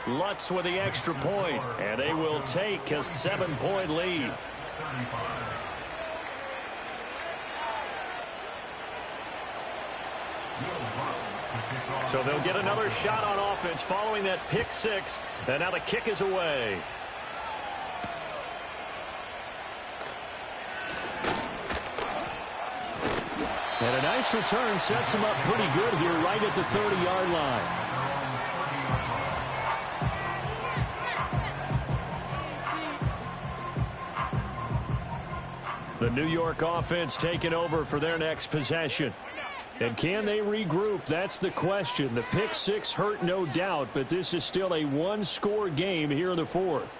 Lutz with the extra point, and they will take a 7-point lead. So they'll get another shot on offense following that pick six, and now the kick is away. And a nice return sets him up pretty good here right at the 30-yard line. The New York offense taking over for their next possession. And can they regroup? That's the question. The pick six hurt, no doubt, but this is still a one-score game here in the fourth.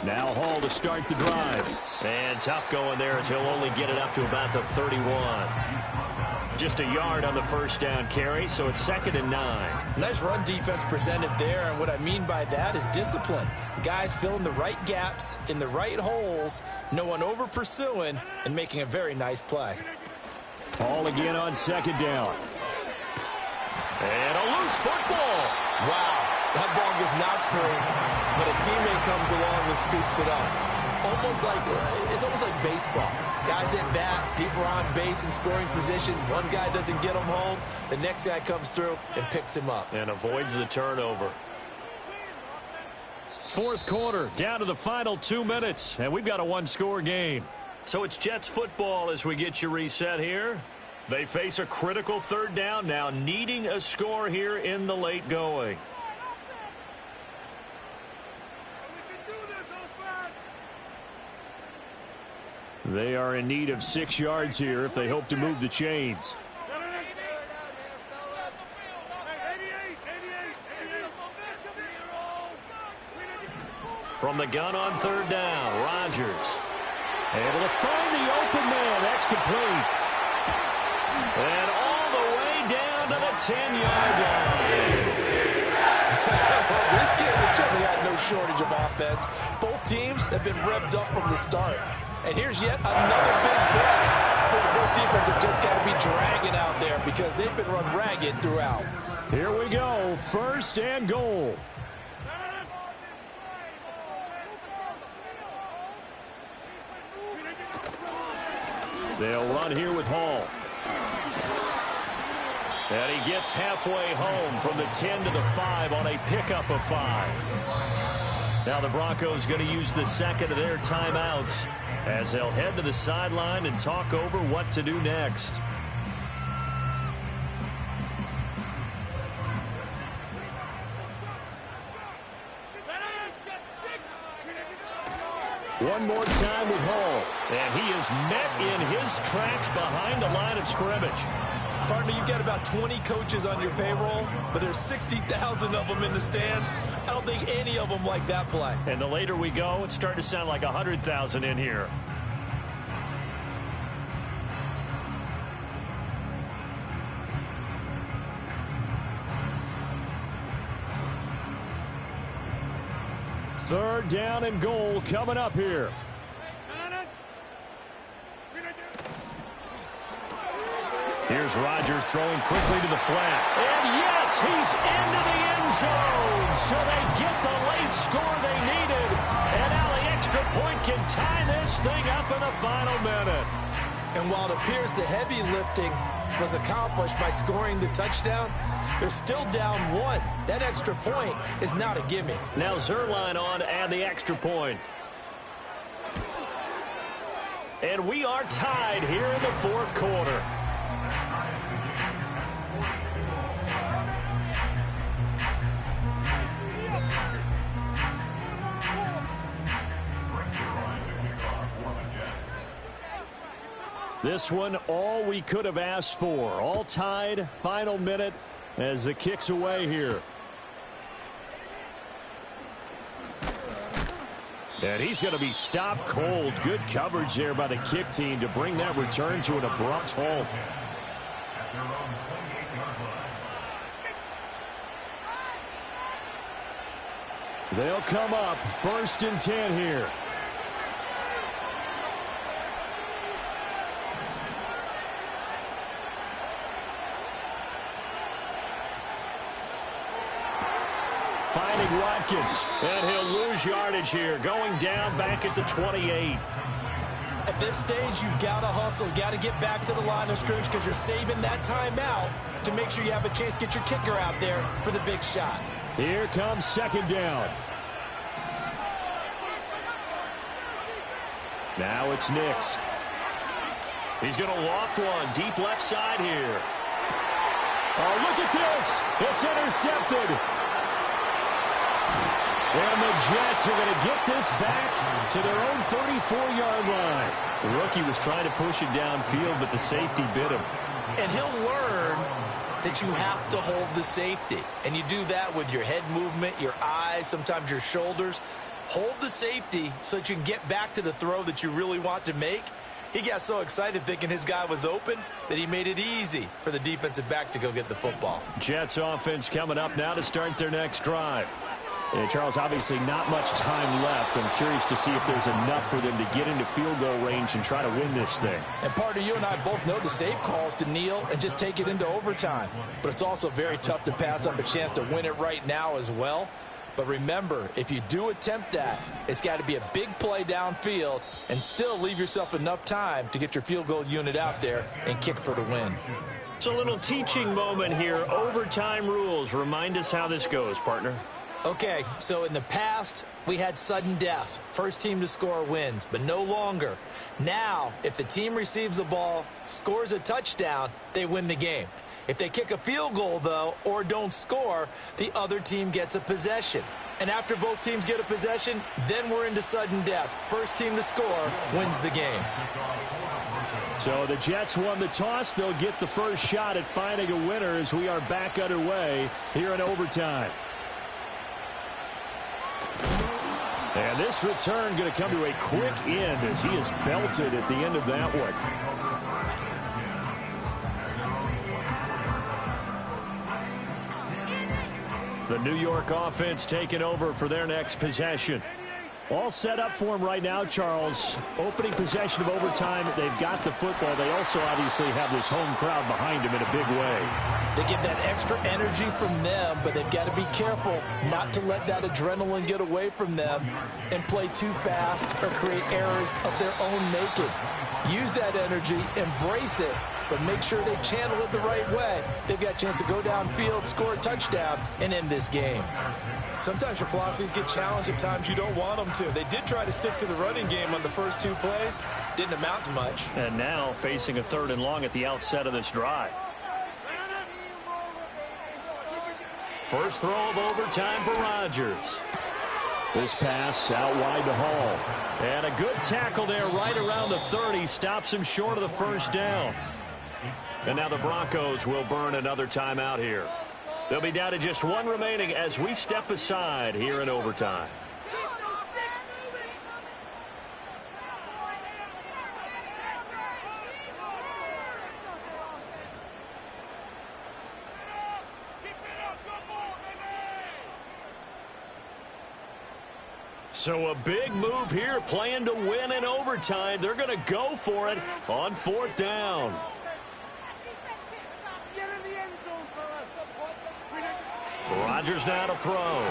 Now Hall to start the drive. And tough going there as he'll only get it up to about the 31. Just a yard on the first down carry, so it's 2nd and 9. Nice run defense presented there, and what I mean by that is discipline. Guys filling the right gaps in the right holes, no one over-pursuing, and making a very nice play. Hall again on 2nd down. And a loose football. Wow, that ball gets knocked free, but a teammate comes along and scoops it up. It's almost like baseball. Guys at bat, people are on base in scoring position. One guy doesn't get him home. The next guy comes through and picks him up. And avoids the turnover. Fourth quarter, down to the final 2 minutes, and we've got a one-score game. So it's Jets football as we get you reset here. They face a critical third down now, needing a score here in the late going. They are in need of 6 yards here if they hope to move the chains. From the gun on third down, Rodgers. Able to find the open man. That's complete. And all the way down to the 10-yard line. This game has certainly had no shortage of offense. Both teams have been revved up from the start. And here's yet another big play. But both defenses have just got to be dragging out there because they've been run ragged throughout. Here we go. 1st and goal. They'll run here with Hall. And he gets halfway home from the 10 to the 5 on a pickup of 5. Now the Broncos going to use the second of their timeouts as they'll head to the sideline and talk over what to do next. One more time with Hall. And he is met in his tracks behind the line of scrimmage. Partner, you've got about 20 coaches on your payroll, but there's 60,000 of them in the stands. I don't think any of them like that play. And the later we go, it's starting to sound like 100,000 in here. Third down and goal coming up here. Here's Rodgers throwing quickly to the flat. And yes, he's into the end zone. So they get the late score they needed. And now the extra point can tie this thing up in the final minute. And while it appears the heavy lifting was accomplished by scoring the touchdown, they're still down 1. That extra point is not a gimme. Now Zerline on to add the extra point. And we are tied here in the fourth quarter. This one, all we could have asked for. All tied, final minute as the kick's away here. And he's going to be stopped cold. Good coverage there by the kick team to bring that return to an abrupt halt. They'll come up 1st and 10 here. Finding Watkins, and he'll lose yardage here, going down back at the 28. At this stage, you've got to hustle, got to get back to the line of scrimmage because you're saving that timeout to make sure you have a chance to get your kicker out there for the big shot. Here comes 2nd down. Now it's Nix. He's going to loft one deep left side here. Oh, look at this. It's intercepted. And the Jets are going to get this back to their own 34-yard line. The rookie was trying to push it downfield, but the safety bit him. And he'll learn that you have to hold the safety. And you do that with your head movement, your eyes, sometimes your shoulders. Hold the safety so that you can get back to the throw that you really want to make. He got so excited thinking his guy was open that he made it easy for the defensive back to go get the football. Jets offense coming up now to start their next drive. And Charles, obviously not much time left. I'm curious to see if there's enough for them to get into field goal range and try to win this thing. And partner, you and I both know the safe calls to kneel and just take it into overtime. But it's also very tough to pass up a chance to win it right now as well. But remember, if you do attempt that, it's got to be a big play downfield and still leave yourself enough time to get your field goal unit out there and kick for the win. It's a little teaching moment here. Overtime rules. Remind us how this goes, partner. Okay, so in the past, we had sudden death. First team to score wins, but no longer. Now, if the team receives the ball, scores a touchdown, they win the game. If they kick a field goal, though, or don't score, the other team gets a possession. And after both teams get a possession, then we're into sudden death. First team to score wins the game. So the Jets won the toss. They'll get the first shot at finding a winner as we are back underway here in overtime. And this return going to come to a quick end as he is belted at the end of that one. The New York offense taking over for their next possession. All set up for him right now, Charles. Opening possession of overtime. They've got the football. They also obviously have this home crowd behind them in a big way. They get that extra energy from them, but they've got to be careful not to let that adrenaline get away from them and play too fast or create errors of their own making. Use that energy, embrace it, but make sure they channel it the right way. They've got a chance to go downfield, score a touchdown, and end this game. Sometimes your philosophies get challenged at times you don't want them to. They did try to stick to the running game on the first 2 plays. Didn't amount to much. And now facing a 3rd and long at the outset of this drive. First throw of overtime for Rodgers. This pass out wide to Hall. And a good tackle there right around the 30. Stops him short of the first down. And now the Broncos will burn another timeout here. They'll be down to just 1 remaining as we step aside here in overtime. So a big move here, playing to win in overtime. They're going to go for it on 4th down. Rodgers now to throw. Work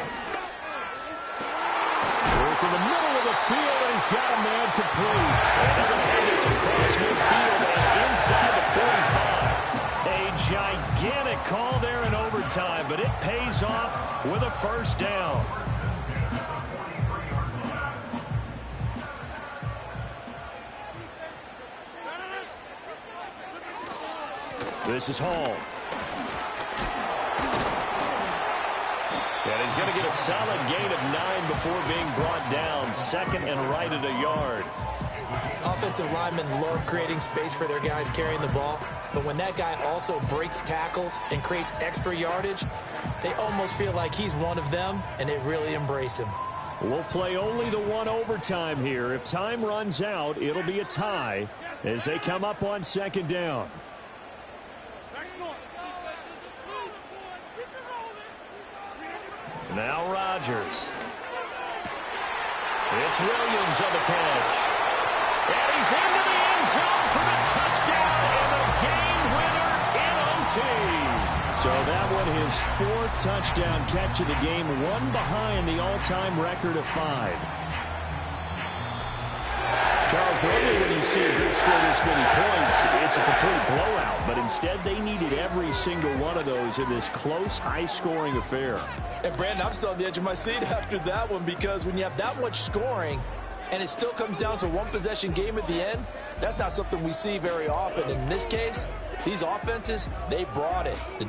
in the middle of the field, and he's got a man complete. And they're going to have this across midfield and inside the 45. A gigantic call there in overtime, but it pays off with a first down. This is Hall. And he's going to get a solid gain of 9 before being brought down. 2nd and right at a yard. Offensive linemen love creating space for their guys carrying the ball, but when that guy also breaks tackles and creates extra yardage, they almost feel like he's one of them, and they really embrace him. We'll play only the one overtime here. If time runs out, it'll be a tie as they come up on second down. Now Rodgers. It's Williams on the catch. And he's into the end zone for the touchdown and a game winner in OT. So that one, his fourth touchdown catch of the game, one behind the all-time record of 5. Charles, normally when you see a group score this many points, it's a complete blowout. But instead, they needed every single one of those in this close, high-scoring affair. And, Brandon, I'm still on the edge of my seat after that one, because when you have that much scoring and it still comes down to one-possession game at the end, that's not something we see very often. In this case, these offenses, they brought it. The